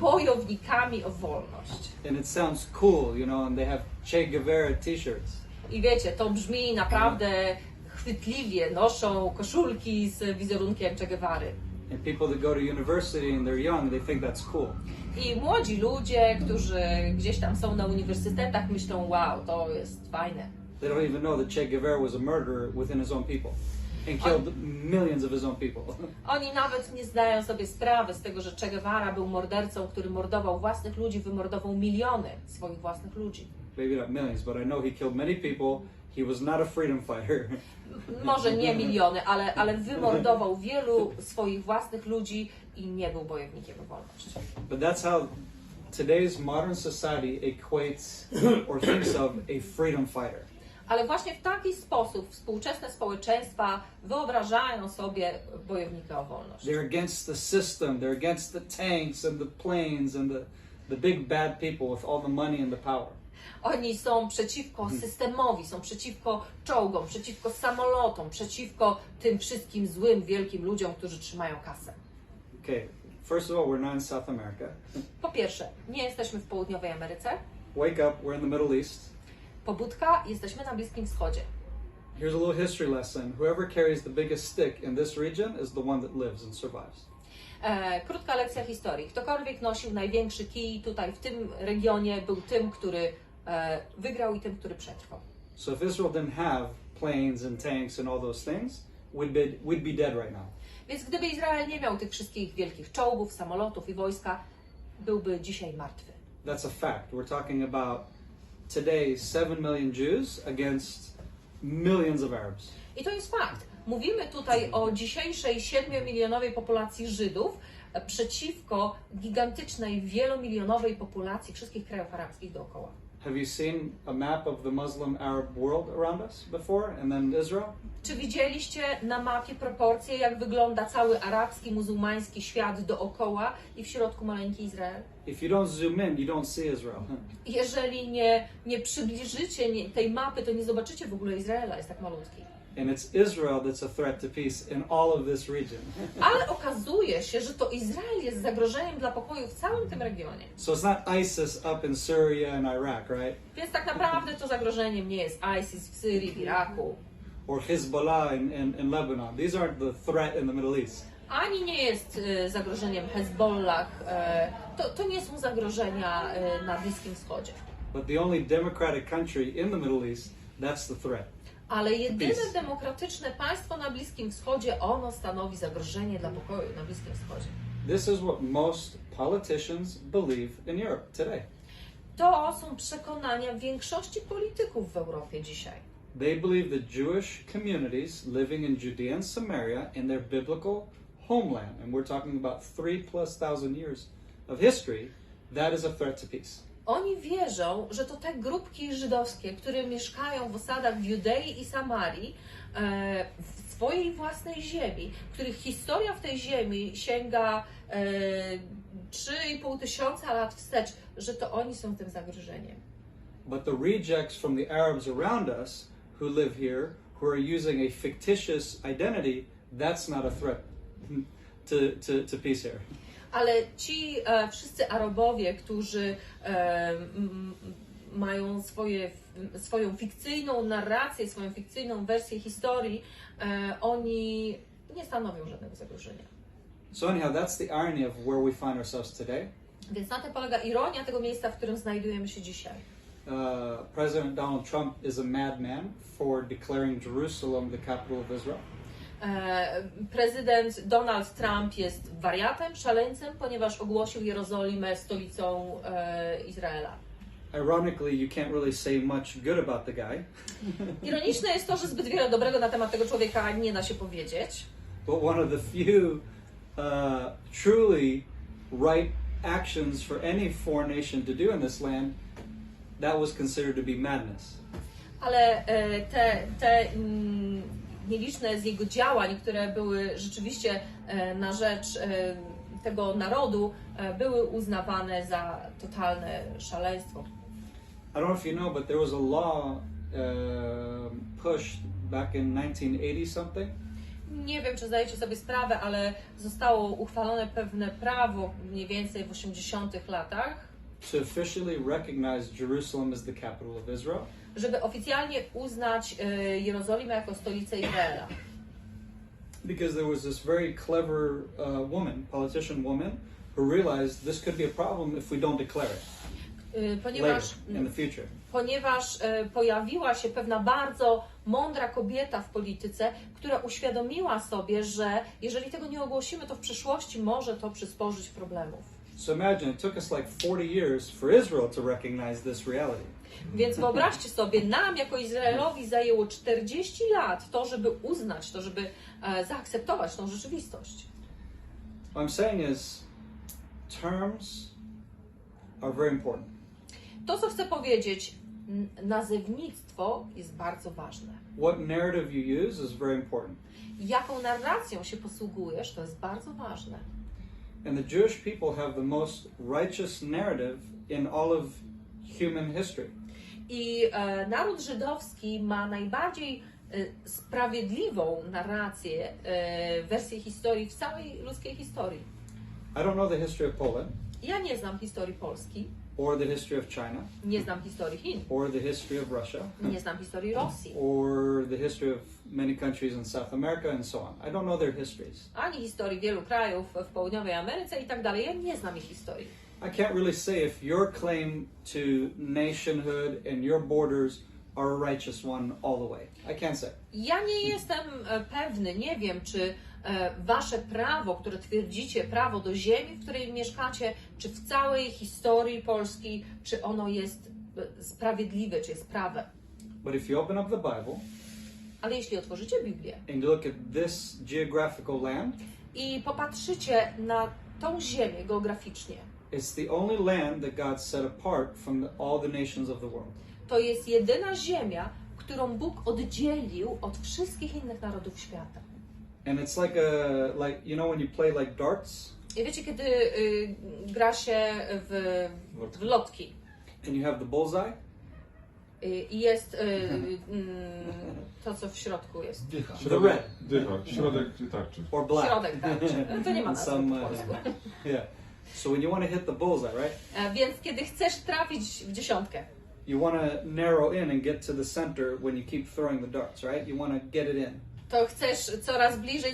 bojownikami o wolność. And it sounds cool, and they have Che Guevara t-shirts. I wiecie, to brzmi naprawdę chwytliwie, noszą koszulki z wizerunkiem Che Guevary. And people that go to university and they're young, they think that's cool. I młodzi ludzie, którzy gdzieś tam są na uniwersytetach, myślą, wow, to jest fajne. They don't even know that Che Guevara was a murderer within his own people and killed millions of his own people. Oni nawet nie zdają sobie sprawy z tego, że Che Guevara był mordercą, który mordował własnych ludzi, wymordował miliony swoich własnych ludzi. Maybe not millions, but I know he killed many people. He was not a freedom fighter. Może nie miliony, ale wymordował wielu swoich własnych ludzi i nie był bojownikiem o wolność. But that's how today's modern society equates or thinks of a freedom fighter. Ale właśnie w taki sposób współczesne społeczeństwa wyobrażają sobie bojownika o wolność. They're against the system, they're against the tanks and the planes and the big bad people with all the money and the power. Oni są przeciwko systemowi, są przeciwko czołgom, przeciwko samolotom, przeciwko tym wszystkim złym, wielkim ludziom, którzy trzymają kasę. Okay, first of all, we're not in South America. Po pierwsze, nie jesteśmy w południowej Ameryce. Wake up, we're in the Middle East. Pobudka, jesteśmy na Bliskim Wschodzie. Here's a little history lesson. Whoever carries the biggest stick in this region is the one that lives and survives. Krótka lekcja historii. Ktokolwiek nosił największy kij tutaj w tym regionie, był tym, który wygrał i tym, który przetrwał. So if Israel didn't have planes and tanks and all those things, we'd be dead right now. Więc gdyby Izrael nie miał tych wszystkich wielkich czołgów, samolotów i wojska, byłby dzisiaj martwy. That's a fact. We're talking about today 7 million Jews against millions of Arabs. I to jest fakt. Mówimy tutaj o dzisiejszej 7-milionowej populacji Żydów przeciwko gigantycznej, wielomilionowej populacji wszystkich krajów arabskich dookoła. Have you seen a map of the Muslim Arab world around us before and then Israel? Czy widzieliście na mapie proporcje, jak wygląda cały arabski, muzułmański świat dookoła i w środku maleńki Izrael? If you don't zoom in, you don't see Israel. Jeżeli nie przybliżycie tej mapy, to nie zobaczycie w ogóle Izraela, jest tak malutki. And it's Israel that's a threat to peace in all of this region. Ale okazuje się, że to Izrael jest zagrożeniem dla pokoju w całym tym regionie. So it's not ISIS up in Syria and Iraq, right? Więc tak naprawdę to zagrożeniem nie jest ISIS w Syrii, w Iraku. Or Hezbollah in Lebanon. These aren't the threat in the Middle East. Ani nie jest zagrożeniem Hezbollah. To nie są zagrożenia na Bliskim Wschodzie. But the only democratic country in the Middle East, that's the threat. Ale jedyne demokratyczne państwo na Bliskim Wschodzie, ono stanowi zagrożenie dla pokoju na Bliskim Wschodzie. This is what most politicians believe in Europe today. To są przekonania większości polityków w Europie dzisiaj. They believe that Jewish communities living in Judea and Samaria in their biblical homeland, and we're talking about 3,000+ years of history, that is a threat to peace. Oni wierzą, że to te grupki żydowskie, które mieszkają w osadach w Judei i Samarii, w swojej własnej ziemi, których historia w tej ziemi sięga 3,5 tysiąca lat wstecz, że to oni są tym zagrożeniem. But the rejects from the Arabs around us who live here, who are using a fictitious identity, that's not a threat to peace here. Ale ci wszyscy Arabowie, którzy mają swoją fikcyjną narrację, swoją fikcyjną wersję historii, oni nie stanowią żadnego zagrożenia. So anyhow, that's the irony of where we find ourselves today. Więc na tym polega ironia tego miejsca, w którym znajdujemy się dzisiaj. President Donald Trump is a madman for declaring Jerusalem the capital of Israel. Prezydent Donald Trump jest wariatem, szaleńcem, ponieważ ogłosił Jerozolimę stolicą Izraela. Ironically, you can't really say much good about the guy. Ironiczne jest to, że zbyt wiele dobrego na temat tego człowieka nie da się powiedzieć. But one of the few truly right actions for any foreign nation to do in this land, that was considered to be madness. Ale te nieliczne z jego działań, które były rzeczywiście na rzecz tego narodu, były uznawane za totalne szaleństwo. I don't know if you know, but there was a law pushed back in 1980 something. Nie wiem, czy zdajecie sobie sprawę, ale zostało uchwalone pewne prawo mniej więcej w 80-tych latach, to officially recognize Jerusalem as the capital of Israel. Żeby oficjalnie uznać Jerozolimę jako stolicę Izraela. Because there was this very clever politician woman, who realized this could be a problem if we don't declare it later in the future. Ponieważ pojawiła się pewna bardzo mądra kobieta w polityce, która uświadomiła sobie, że jeżeli tego nie ogłosimy, to w przyszłości może to przysporzyć problemów. So imagine, it took us like 40 years for Israel to recognize this reality. Więc wyobraźcie sobie, nam jako Izraelowi zajęło 40 lat to, żeby uznać to, żeby zaakceptować tą rzeczywistość. What I'm saying is, terms are very important. To, co chcę powiedzieć, nazewnictwo jest bardzo ważne. What narrative you use is very important. Jaką narracją się posługujesz, to jest bardzo ważne. And the Jewish people have the most righteous narrative in all of human history. I naród żydowski ma najbardziej sprawiedliwą narrację, wersję historii w całej ludzkiej historii. I don't know the history of Poland, Ja nie znam historii Polski, or the history of China, nie znam historii Chin, or the history of Russia, nie znam historii Rosji, or the history of many countries in South America and so on. I don't know their histories. ani historii wielu krajów w południowej Ameryce i tak dalej. Ja nie znam ich historii. I can't really say if your claim to nationhood and your borders are a righteous one all the way. I can't say. Ja nie jestem pewny, nie wiem, czy wasze prawo, które twierdzicie, prawo do ziemi, w której mieszkacie, czy w całej historii Polski, czy ono jest sprawiedliwe, czy jest prawe. But if you open up the Bible Ale jeśli otworzycie Biblię and you look at this geographical land, i popatrzycie na tą ziemię geograficznie, it's the only land that God set apart from all the nations of the world. to jest jedyna ziemia, którą Bóg oddzielił od wszystkich innych narodów świata. And it's like you know when you play like darts I wiecie, kiedy gra się w lotki and you have the bullseye? i jest to, co w środku jest. Dycha. Dycha, środek tarczy. Or black. Środek tarczy. To nie ma nazwy Some, po polsku. yeah. So when you want to hit the bullseye, right? Więc kiedy chcesz trafić w dziesiątkę, You want to narrow in and get to the center when you keep throwing the darts, right? You want to get it in. to chcesz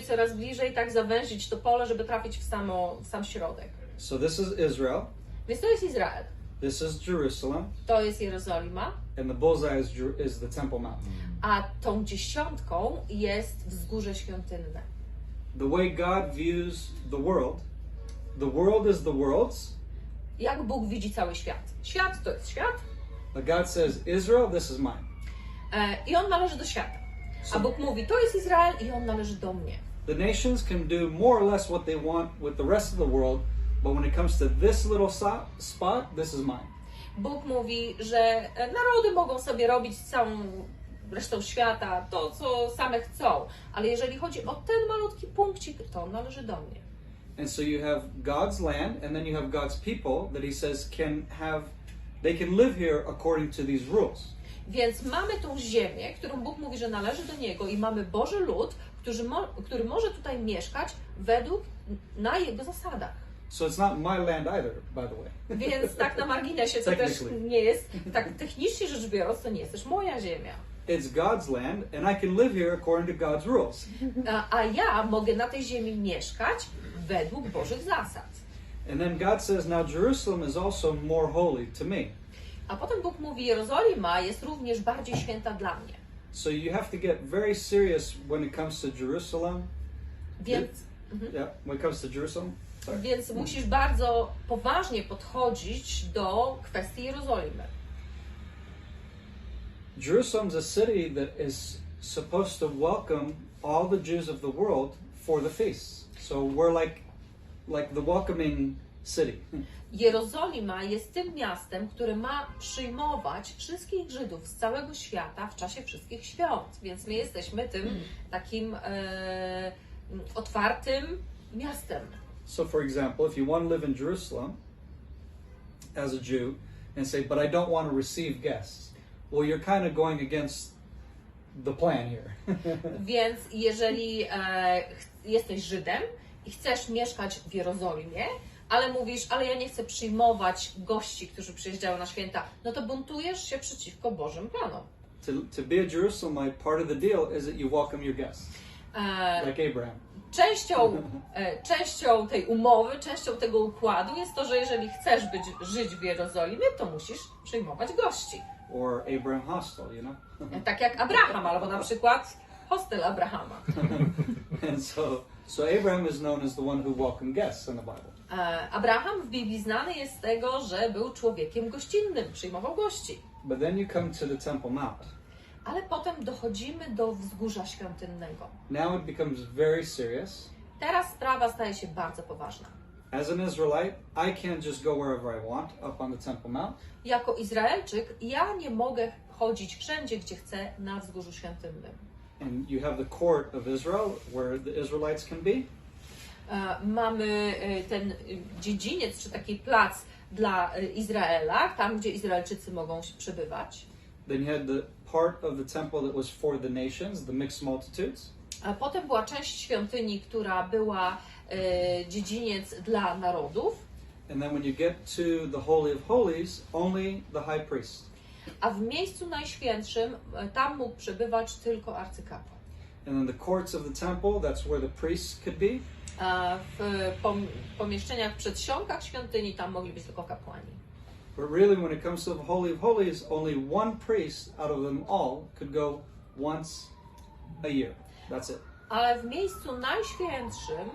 coraz bliżej tak zawęzić to pole, żeby trafić w sam środek. So this is Israel. Więc to jest Izrael, This is Jerusalem. to jest Jerozolima, And the bullseye is the Temple Mount. a tą dziesiątką jest Wzgórze Świątynne. The way God views the world is the world's. Jak Bóg widzi cały świat? Świat to jest świat But God says, Israel, this is mine. I on należy do świata. A Bóg mówi, to jest Izrael i on należy do mnie. The nations can do more or less what they want with the rest of the world, but when it comes to this little spot, this is mine. Bóg mówi, że narody mogą sobie robić z całą resztą świata to, co same chcą, ale jeżeli chodzi o ten malutki punkcik, to on należy do mnie. And so you have God's land, and then you have God's people that He says they can live here according to these rules. Więc mamy tą ziemię, którą Bóg mówi, że należy do Niego i mamy Boży lud, który może tutaj mieszkać na Jego zasadach. So it's not my land either, by the way. Więc tak na marginesie, to też nie jest, tak technicznie rzecz biorąc, to nie jest też moja ziemia. It's God's land, and I can live here according to God's rules. A ja mogę na tej ziemi mieszkać według Bożych zasad. And then God says, now Jerusalem is also more holy to me. A potem Bóg mówi, Jerozolima jest również bardziej święta dla mnie. So you have to get very serious when it comes to Jerusalem. Więc, Yeah, when it comes to Jerusalem. Sorry. więc musisz bardzo poważnie podchodzić do kwestii Jerozolimy. Jerusalem is a city that is supposed to welcome all the Jews of the world for the feasts. So we're like the welcoming city. Jerozolima jest tym miastem, które ma przyjmować wszystkich Żydów z całego świata w czasie wszystkich świąt. Więc my jesteśmy tym takim otwartym miastem. So for example, if you want to live in Jerusalem as a Jew and say, but I don't want to receive guests, well, you're kind of going against the plan here. Więc jeżeli jesteś Żydem i chcesz mieszkać w Jerozolimie, ale mówisz, ale ja nie chcę przyjmować gości, którzy przyjeżdżają na święta, no to buntujesz się przeciwko Bożym planom. To be a Jerusalemite, part of the deal is that you welcome your guests, like Abraham. Częścią tej umowy, częścią tego układu jest to, że jeżeli chcesz żyć w Jerozolimie, to musisz przyjmować gości. Or Abraham hostel, you know? Tak jak Abraham, albo na przykład hostel Abrahama. And so Abraham is known as the one who welcomed guests in the Bible. Abraham w Biblii znany jest z tego, że był człowiekiem gościnnym, przyjmował gości. But then you come to the Temple Mount. Ale potem dochodzimy do Wzgórza Świątynnego. Now it becomes very serious. Teraz sprawa staje się bardzo poważna. As an Israelite, I can't just go wherever I want up on the Temple Mount. Jako Izraelczyk ja nie mogę chodzić wszędzie, gdzie chcę na Wzgórzu Świątynnym. And you have the court of Israel where the Israelites can be. Mamy ten dziedziniec, czy taki plac dla Izraela, tam gdzie Izraelczycy mogą przebywać. Then you had the part of the temple that was for the nations, the mixed multitudes. A potem była część świątyni, która była dziedziniec dla narodów. And then when you get to the Holy of Holies, only the high priest. A w miejscu najświętszym tam mógł przebywać tylko arcykapłan. And then the courts of the temple, that's where the priests could be. A w pomieszczeniach, przedsionkach świątyni tam mogli być tylko kapłani. But really, when it comes to the Holy of Holies, only one priest out of them all could go once a year. That's it. Ale w miejscu najświętszym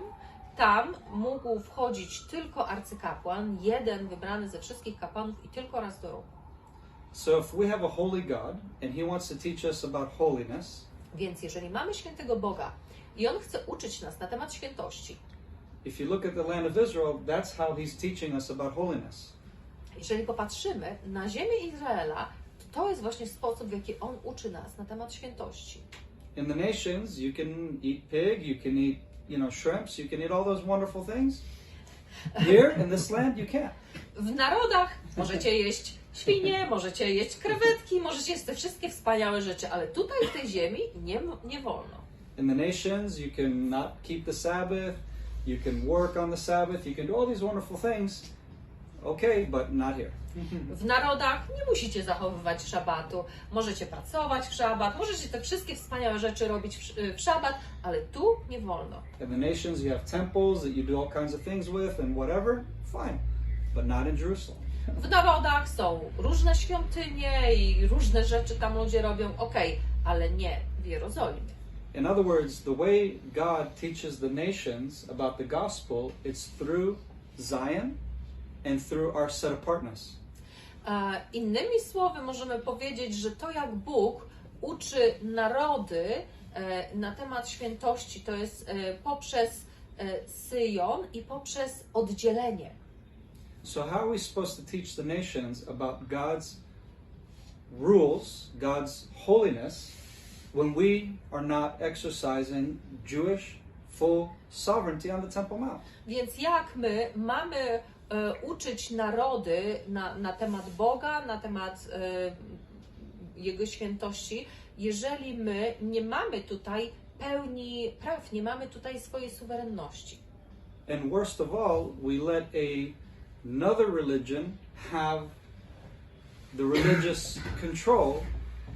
tam mógł wchodzić tylko arcykapłan, jeden wybrany ze wszystkich kapłanów i tylko raz do roku. So if we have a holy God and he wants to teach us about holiness, Więc jeżeli mamy świętego Boga i On chce uczyć nas na temat świętości, if you look at the land of Israel, that's how he's teaching us about holiness. jeżeli popatrzymy na ziemię Izraela, to jest właśnie sposób, w jaki On uczy nas na temat świętości. In the nations, you can eat pig, you can eat, shrimps, you can eat all those wonderful things. Here in this land, you can't. W narodach możecie jeść świnie, możecie jeść krewetki, możecie jeść te wszystkie wspaniałe rzeczy, ale tutaj w tej ziemi nie wolno. In the nations, you can not keep the Sabbath, you can work on the Sabbath, you can do all these wonderful things. Okay, but not here. W narodach nie musicie zachowywać szabatu. Możecie pracować w szabat, możecie te wszystkie wspaniałe rzeczy robić w szabat, ale tu nie wolno. In the nations, you have temples that you do all kinds of things with and whatever, fine, but not in Jerusalem. W narodach są różne świątynie i różne rzeczy tam ludzie robią, ale nie w Jerozolimie. In other words, the way God teaches the nations about the gospel, it's through Zion and through our set apartness. Innymi słowy możemy powiedzieć, że to jak Bóg uczy narody na temat świętości, to jest poprzez Syjon i poprzez oddzielenie. So how are we supposed to teach the nations about God's rules, God's holiness, when we are not exercising Jewish full sovereignty on the Temple Mount? Więc jak my mamy uczyć narody na temat Boga, na temat Jego świętości, jeżeli my nie mamy tutaj pełni praw, nie mamy tutaj swojej suwerenności. And worst of all, we let another religion have the religious control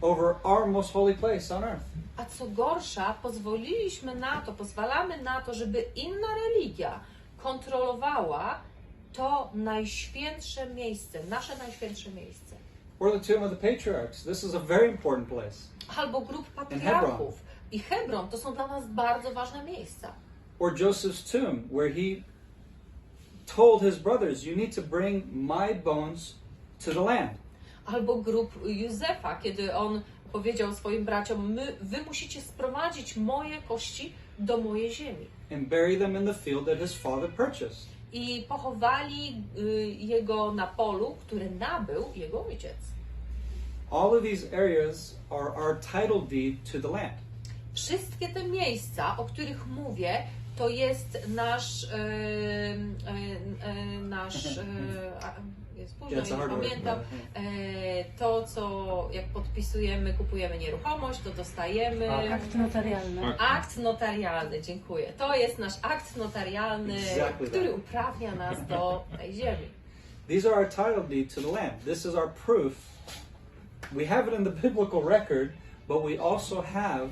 over our most holy place on earth. A co gorsza, pozwalamy na to, żeby inna religia kontrolowała to najświętsze miejsce, nasze najświętsze miejsce. Or the tomb of the patriarchs. This is a very important place. Albo grup patriarchów. I Hebron to są dla nas bardzo ważne miejsca. Or Joseph's tomb, where he told his brothers, you need to bring my bones to the land. Albo grup Józefa, kiedy on powiedział swoim braciom, wy musicie sprowadzić moje kości do mojej ziemi. And bury them in the field that his father purchased. I pochowali jego na polu, który nabył jego ojciec. All of these areas are our title deed to the land. Wszystkie te miejsca, o których mówię, to jest jest późno, nie pamiętam, to co jak podpisujemy, kupujemy nieruchomość, to dostajemy... Akt notarialny. Akt notarialny, dziękuję. To jest nasz akt notarialny, który uprawnia nas do tej ziemi. These are our title deed to the land. This is our proof. We have it in the biblical record, but we also have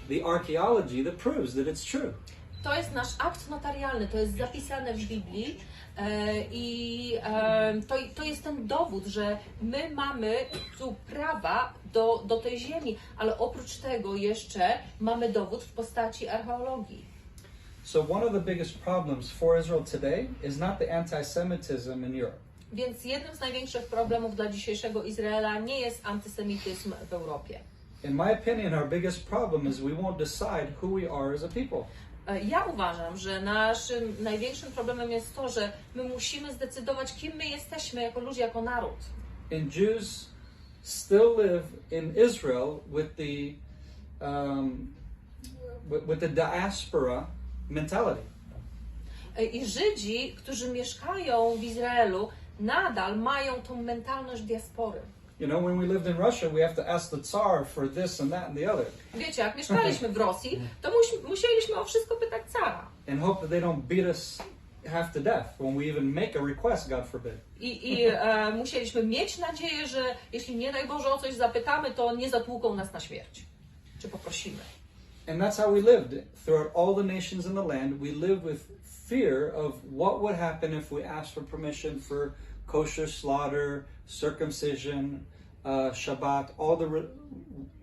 the archaeology that proves that it's true. To jest nasz akt notarialny, to jest zapisane w Biblii i to jest ten dowód, że my mamy tu prawa do tej ziemi, ale oprócz tego jeszcze mamy dowód w postaci archeologii. So one of the biggest problems for Israel today is not the anti-Semitism in Europe. Więc jednym z największych problemów dla dzisiejszego Izraela nie jest antysemityzm w Europie. In my opinion, our biggest problem is we won't decide who we are as a people. Ja uważam, że naszym największym problemem jest to, że my musimy zdecydować, kim my jesteśmy jako ludzie, jako naród. And Jews still live in Israel with the diaspora mentality. I Żydzi, którzy mieszkają w Izraelu, nadal mają tą mentalność diaspory. You know, when we lived in Russia, we have to ask the Tsar for this and that and the other. Wiecie, jak mieszkaliśmy w Rosji, to musieliśmy o wszystko pytać cara. And hope that they don't beat us half to death when we even make a request, God forbid. I musieliśmy mieć nadzieję, że jeśli nie daj Boże o coś zapytamy, to nie zatłuką nas na śmierć. Czy poprosimy. And that's how we lived. Throughout all the nations in the land, we lived with fear of what would happen if we asked for permission for kosher slaughter, circumcision, Shabbat, all the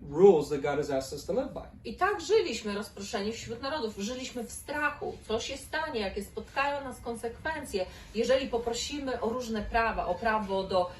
rules that God has asked us to live by. I tak żyliśmy rozproszeni wśród narodów. Żyliśmy w strachu. Co się stanie, jakie spotkają nas konsekwencje, jeżeli poprosimy o różne prawa, o prawo do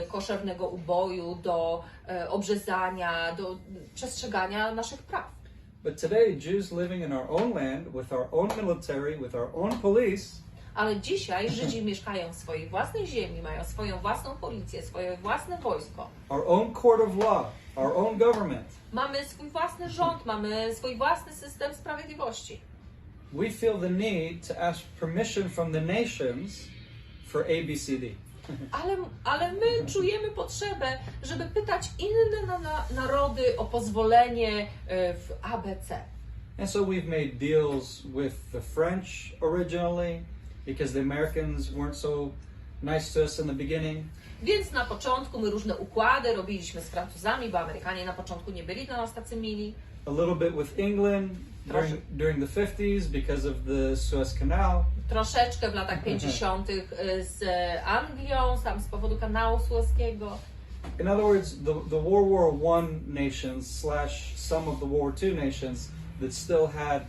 koszernego uboju, do obrzezania, do przestrzegania naszych praw. But today, Jews living in our own land, with our own military, with our own police, Ale dzisiaj Żydzi mieszkają w swojej własnej ziemi, mają swoją własną policję, swoje własne wojsko. our own court of law, our own government, Mamy swój własny rząd, mamy swój własny system sprawiedliwości. we feel the need to ask permission from the nations for ABCD. Ale my czujemy potrzebę, żeby pytać inne narody o pozwolenie w ABC. And so we've made deals with the French originally, because the Americans weren't so nice to us in the beginning. Więc na początku my różne układy robiliśmy z Francuzami, bo Amerykanie na początku nie byli dla nas tacy mili. A little bit with England during the 50s because of the Suez Canal. Troszeczkę w latach 50. z Anglią, tam z powodu kanału sueskiego. In other words, the World War I nations / some of the World War II nations that still had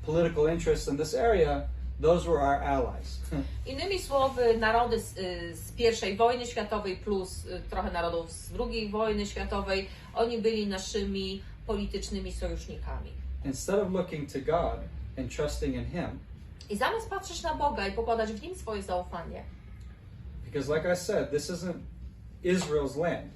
political interest in this area, those were our allies. Innymi słowy, narody z I wojny światowej plus trochę narodów z II wojny światowej, oni byli naszymi politycznymi sojusznikami. Instead of looking to God and trusting in Him, I zamiast patrzeć na Boga i pokładać w Nim swoje zaufanie, because like I said, this isn't Israel's land.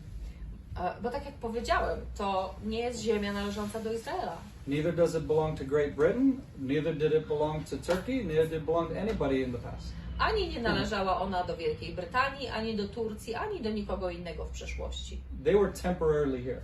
bo tak jak powiedziałem, to nie jest ziemia należąca do Izraela. Neither does it belong to Great Britain, neither did it belong to Turkey, neither did it belong to anybody in the past. Ani nie należała ona do Wielkiej Brytanii, ani do Turcji, ani do nikogo innego w przeszłości. They were temporarily here.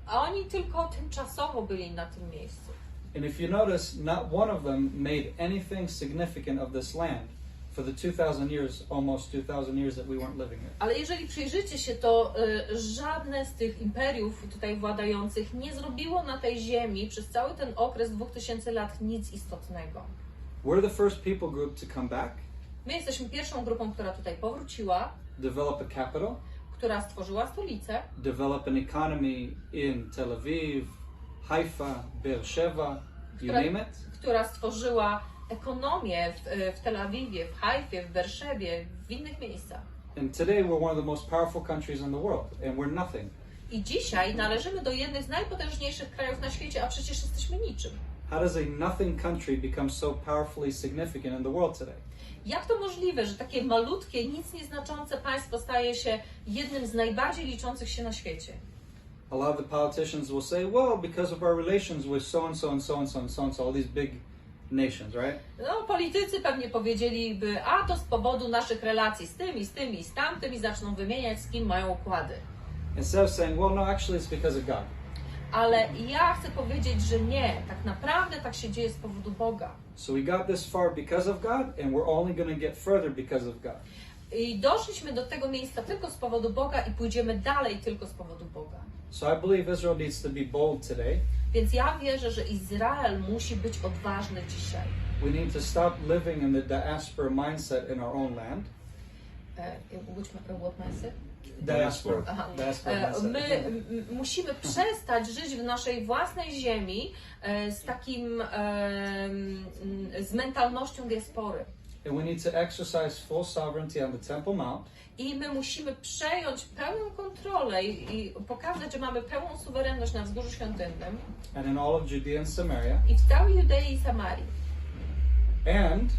A oni tylko tymczasowo byli na tym miejscu. And if you notice, not one of them made anything significant of this land for the 2,000 years, almost 2,000 years that we weren't living here. Ale jeżeli przyjrzycie się, to żadne z tych imperiów tutaj władających nie zrobiło na tej ziemi przez cały ten okres 2000 lat nic istotnego. We're the first people group to come back, My jesteśmy pierwszą grupą, która tutaj powróciła, develop a capital, która stworzyła stolicę, develop an economy in Tel Aviv, Haifa, Beersheba, you name it. która stworzyła ekonomię w Tel Awiwie, w Haifie, w Berszebie, w innych miejscach. And today we're one of the most powerful countries in the world, and we're nothing. I dzisiaj należymy do jednych z najpotężniejszych krajów na świecie, a przecież jesteśmy niczym. How does a nothing country become so powerfully significant in the world today? Jak to możliwe, że takie malutkie, nic nieznaczące państwo staje się jednym z najbardziej liczących się na świecie? A lot of the politicians will say, well, because of our relations with so and so and so and so and so and so, all these big nations, right? No, politycy pewnie powiedzieliby, a to z powodu naszych relacji z tym i z tym i z tamtym i zaczną wymieniać, z kim mają układy. Instead of saying, well, no, actually it's because of God. Ale ja chcę powiedzieć, że nie, tak naprawdę tak się dzieje z powodu Boga. So we got this far because of God, and we're only going to get further because of God. I doszliśmy do tego miejsca tylko z powodu Boga i pójdziemy dalej tylko z powodu Boga. So I believe Israel needs to be bold today. Więc ja wierzę, że Izrael musi być odważny dzisiaj. We need to stop living in the diaspora mindset in our own land. What mindset? Diaspora. Aha. Diaspora mindset. My musimy przestać żyć w naszej własnej ziemi z takim, z mentalnością diaspory. And we need to exercise full sovereignty on the Temple Mount. I my musimy przejąć pełną kontrolę i pokazać, że mamy pełną suwerenność na Wzgórzu Świątynnym And in all of Judea and Samaria. i w całej Judei i Samarii. And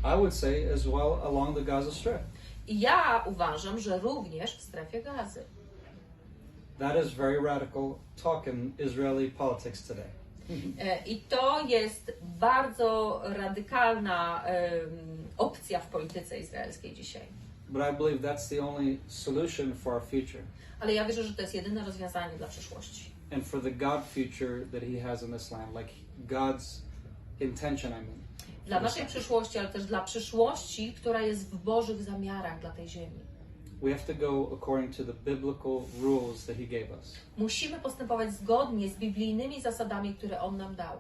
I would say as well along the Gaza Strip. I ja uważam, że również w strefie Gazy. That is very radical talk in Israeli politics today. I to jest bardzo radykalna opcja w polityce izraelskiej dzisiaj. But I believe that's the only solution for our future. Ale ja wierzę, że to jest jedyne rozwiązanie dla przyszłości. And for the God future that He has in this land, like God's intention, I mean. Dla naszej przyszłości, ale też dla przyszłości, która jest w Bożych zamiarach dla tej ziemi. We have to go according to the biblical rules that He gave us. Musimy postępować zgodnie z biblijnymi zasadami, które On nam dał.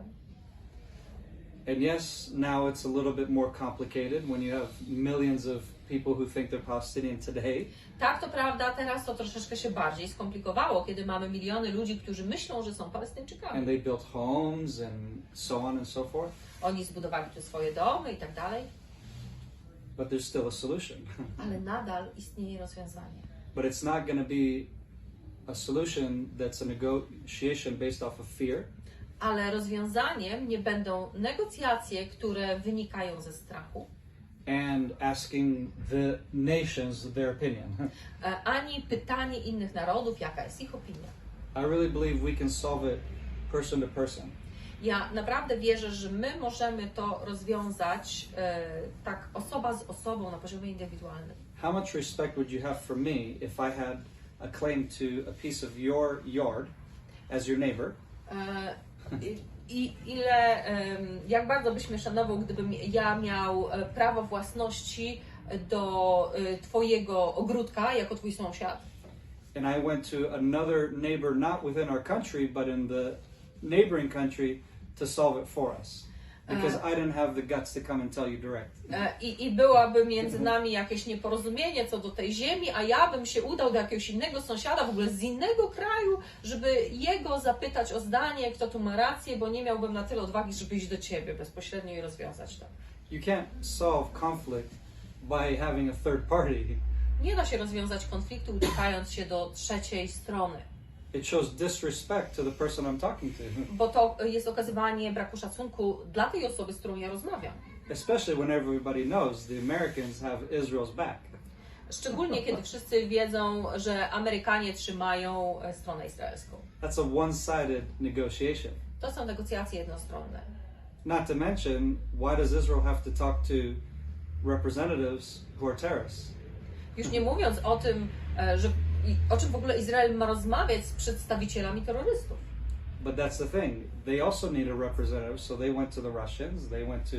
And yes, now it's a little bit more complicated when you have millions of people who think they're Palestinian today. Tak, to prawda, teraz to troszeczkę się bardziej skomplikowało, kiedy mamy miliony ludzi, którzy myślą, że są Palestyńczykami. And they built homes and so on and so forth. Oni zbudowali tu swoje domy i tak dalej. But there's still a solution. Ale nadal istnieje rozwiązanie. But it's not going to be a solution that's a negotiation based off of fear. Ale rozwiązaniem nie będą negocjacje, które wynikają ze strachu. And asking the nations their opinion. Ani pytanie innych narodów, jaka jest ich opinia. I really believe we can solve it person to person. Ja naprawdę wierzę, że my możemy to rozwiązać tak osoba z osobą na poziomie indywidualnym. How much respect would you have for me if I had a claim to a piece of your yard as your neighbor? Jak bardzo byś mnie szanował, gdybym ja miał prawo własności do twojego ogródka jako twój sąsiad? And I went to another neighbor, not within our country, but in the neighboring country, to solve it for us. Because I didn't have the guts to come and tell you direct. I byłaby między nami jakieś nieporozumienie co do tej ziemi, a ja bym się udał do jakiegoś innego sąsiada, w ogóle z innego kraju, żeby jego zapytać o zdanie, kto tu ma rację, bo nie miałbym na tyle odwagi, żeby iść do ciebie bezpośrednio i rozwiązać to. You can't solve conflict by having a third party. Nie da się rozwiązać konfliktu uciekając się do trzeciej strony. It shows disrespect to the person I'm talking to. Bo to jest okazywanie braku szacunku dla tej osoby, z którą ja rozmawiam. Especially when everybody knows the Americans have Israel's back. Szczególnie kiedy wszyscy wiedzą, że Amerykanie trzymają stronę izraelską. That's a one-sided negotiation. To są negocjacje jednostronne. Not to mention, why does Israel have to talk to representatives who are terrorists? Już nie mówiąc o tym, o czym w ogóle Izrael ma rozmawiać z przedstawicielami terrorystów. But that's the thing. They also need a representative, so they went to the Russians, they went to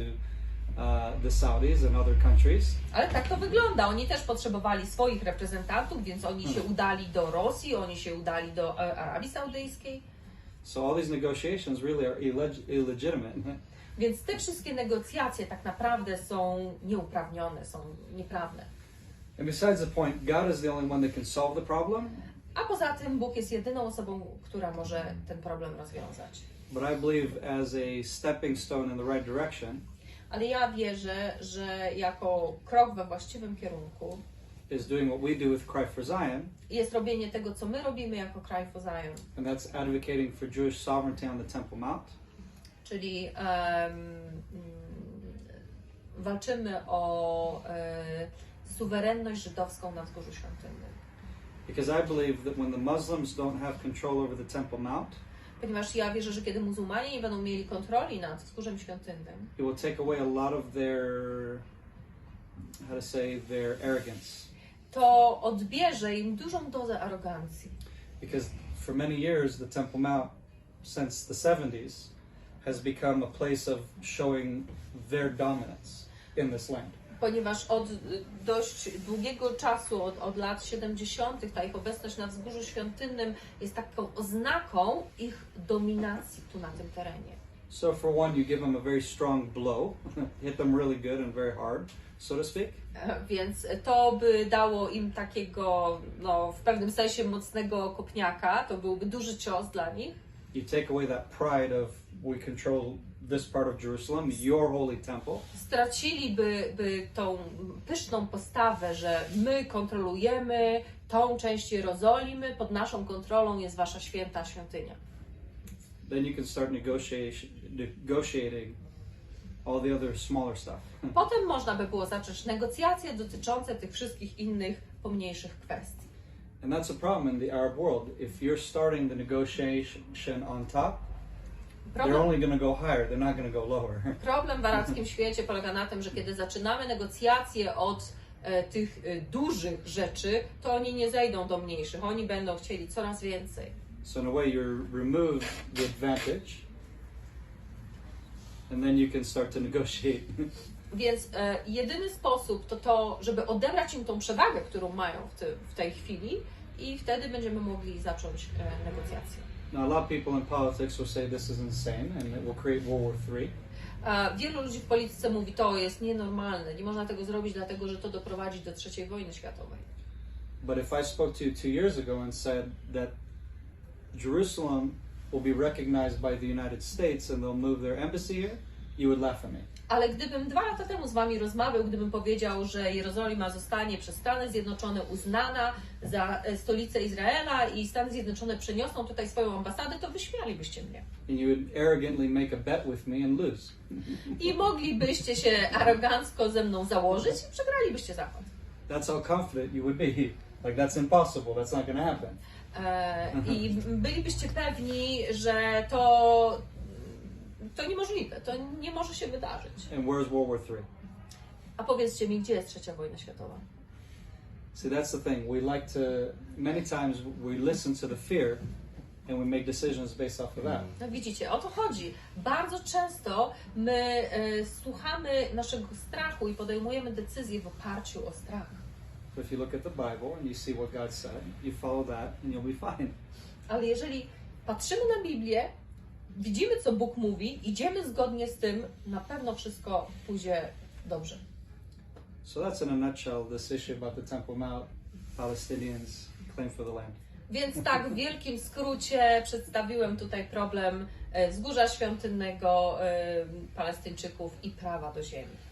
the Saudis and other countries. Ale tak to wygląda. Oni też potrzebowali swoich reprezentantów, więc oni się udali do Rosji, oni się udali do Arabii Saudyjskiej. So all these negotiations really are illegitimate. Więc te wszystkie negocjacje tak naprawdę są nieuprawnione, są nieprawne. And besides the point, God is the only one that can solve the problem. A poza tym Bóg jest jedyną osobą, która może ten problem rozwiązać. But I believe as a stepping stone in the right direction, ale ja wierzę, że jako krok we właściwym kierunku is doing what we do with Cry for Zion. Jest robienie tego, co my robimy jako Cry for Zion. And that's advocating for Jewish sovereignty on the Temple Mount. Czyli walczymy o suwerenność żydowską na Wzgórzu Świątynnym. Because I believe that when the Muslims don't have control over the Temple Mount, ponieważ ja wierzę, że kiedy muzułmanie nie będą mieli kontroli nad Wzgórzem Świątynnym, it will take away a lot of their, their arrogance. To odbierze im dużą dozę arogancji. Because for many years the Temple Mount, since the 70s, has become a place of showing their dominance in this land. Ponieważ od dość długiego czasu, od lat 70., ta ich obecność na Wzgórzu Świątynnym jest taką oznaką ich dominacji tu na tym terenie. So for one, you give them a very strong blow, hit them really good and very hard, so to speak. Więc to by dało im takiego, w pewnym sensie mocnego kopniaka, to byłby duży cios dla nich. You take away that pride of we control this part of Jerusalem, your holy temple. Straciliby tą pyszną postawę, że my kontrolujemy tą część Jerozolimy, pod naszą kontrolą jest wasza święta świątynia. Then you can start negotiating all the other smaller stuff. Potem można by było zacząć negocjacje dotyczące tych wszystkich innych pomniejszych kwestii. And that's a problem in the Arab world. If you're starting the negotiation on top, they're only going to go higher, they're not going to go lower. Problem w arabskim świecie polega na tym, że kiedy zaczynamy negocjacje od tych dużych rzeczy, to oni nie zejdą do mniejszych, oni będą chcieli coraz więcej. So in a way you remove the advantage and then you can start to negotiate. Więc jedyny sposób to, żeby odebrać im tą przewagę, którą mają w tej chwili i wtedy będziemy mogli zacząć negocjacje. Now a lot of people in politics will say this is insane and it will create World War III. Wielu ludzi w polityce mówi, to jest nienormalne, nie można tego zrobić, dlatego że to doprowadzi do III wojny światowej. But if I spoke to you 2 years ago and said that Jerusalem will be recognized by the United States and they'll move their embassy here, you would laugh at me. Ale gdybym 2 lata temu z wami rozmawiał, gdybym powiedział, że Jerozolima zostanie przez Stany Zjednoczone uznana za stolicę Izraela i Stany Zjednoczone przeniosą tutaj swoją ambasadę, to wyśmialibyście mnie. And you would arrogantly make a bet with me and lose. I moglibyście się arogancko ze mną założyć i przegralibyście zakład. That's how confident you would be. Like that's impossible, that's not going to happen. I bylibyście pewni, że to niemożliwe, to nie może się wydarzyć. And where's World War III? A powiedzcie mi, gdzie jest III wojna światowa? See, that's the thing. We like to, many times we listen to the fear and we make decisions based off of that. No widzicie, o to chodzi. Bardzo często my słuchamy naszego strachu i podejmujemy decyzje w oparciu o strach. But if you look at the Bible and you see what God said, you follow that and you'll be fine. Ale jeżeli patrzymy na Biblię, widzimy, co Bóg mówi, idziemy zgodnie z tym, na pewno wszystko pójdzie dobrze. So that's in a nutshell this issue about the Temple Mount, Palestinians claim for the land. Więc tak w wielkim skrócie przedstawiłem tutaj problem Wzgórza Świątynnego, Palestyńczyków i prawa do ziemi.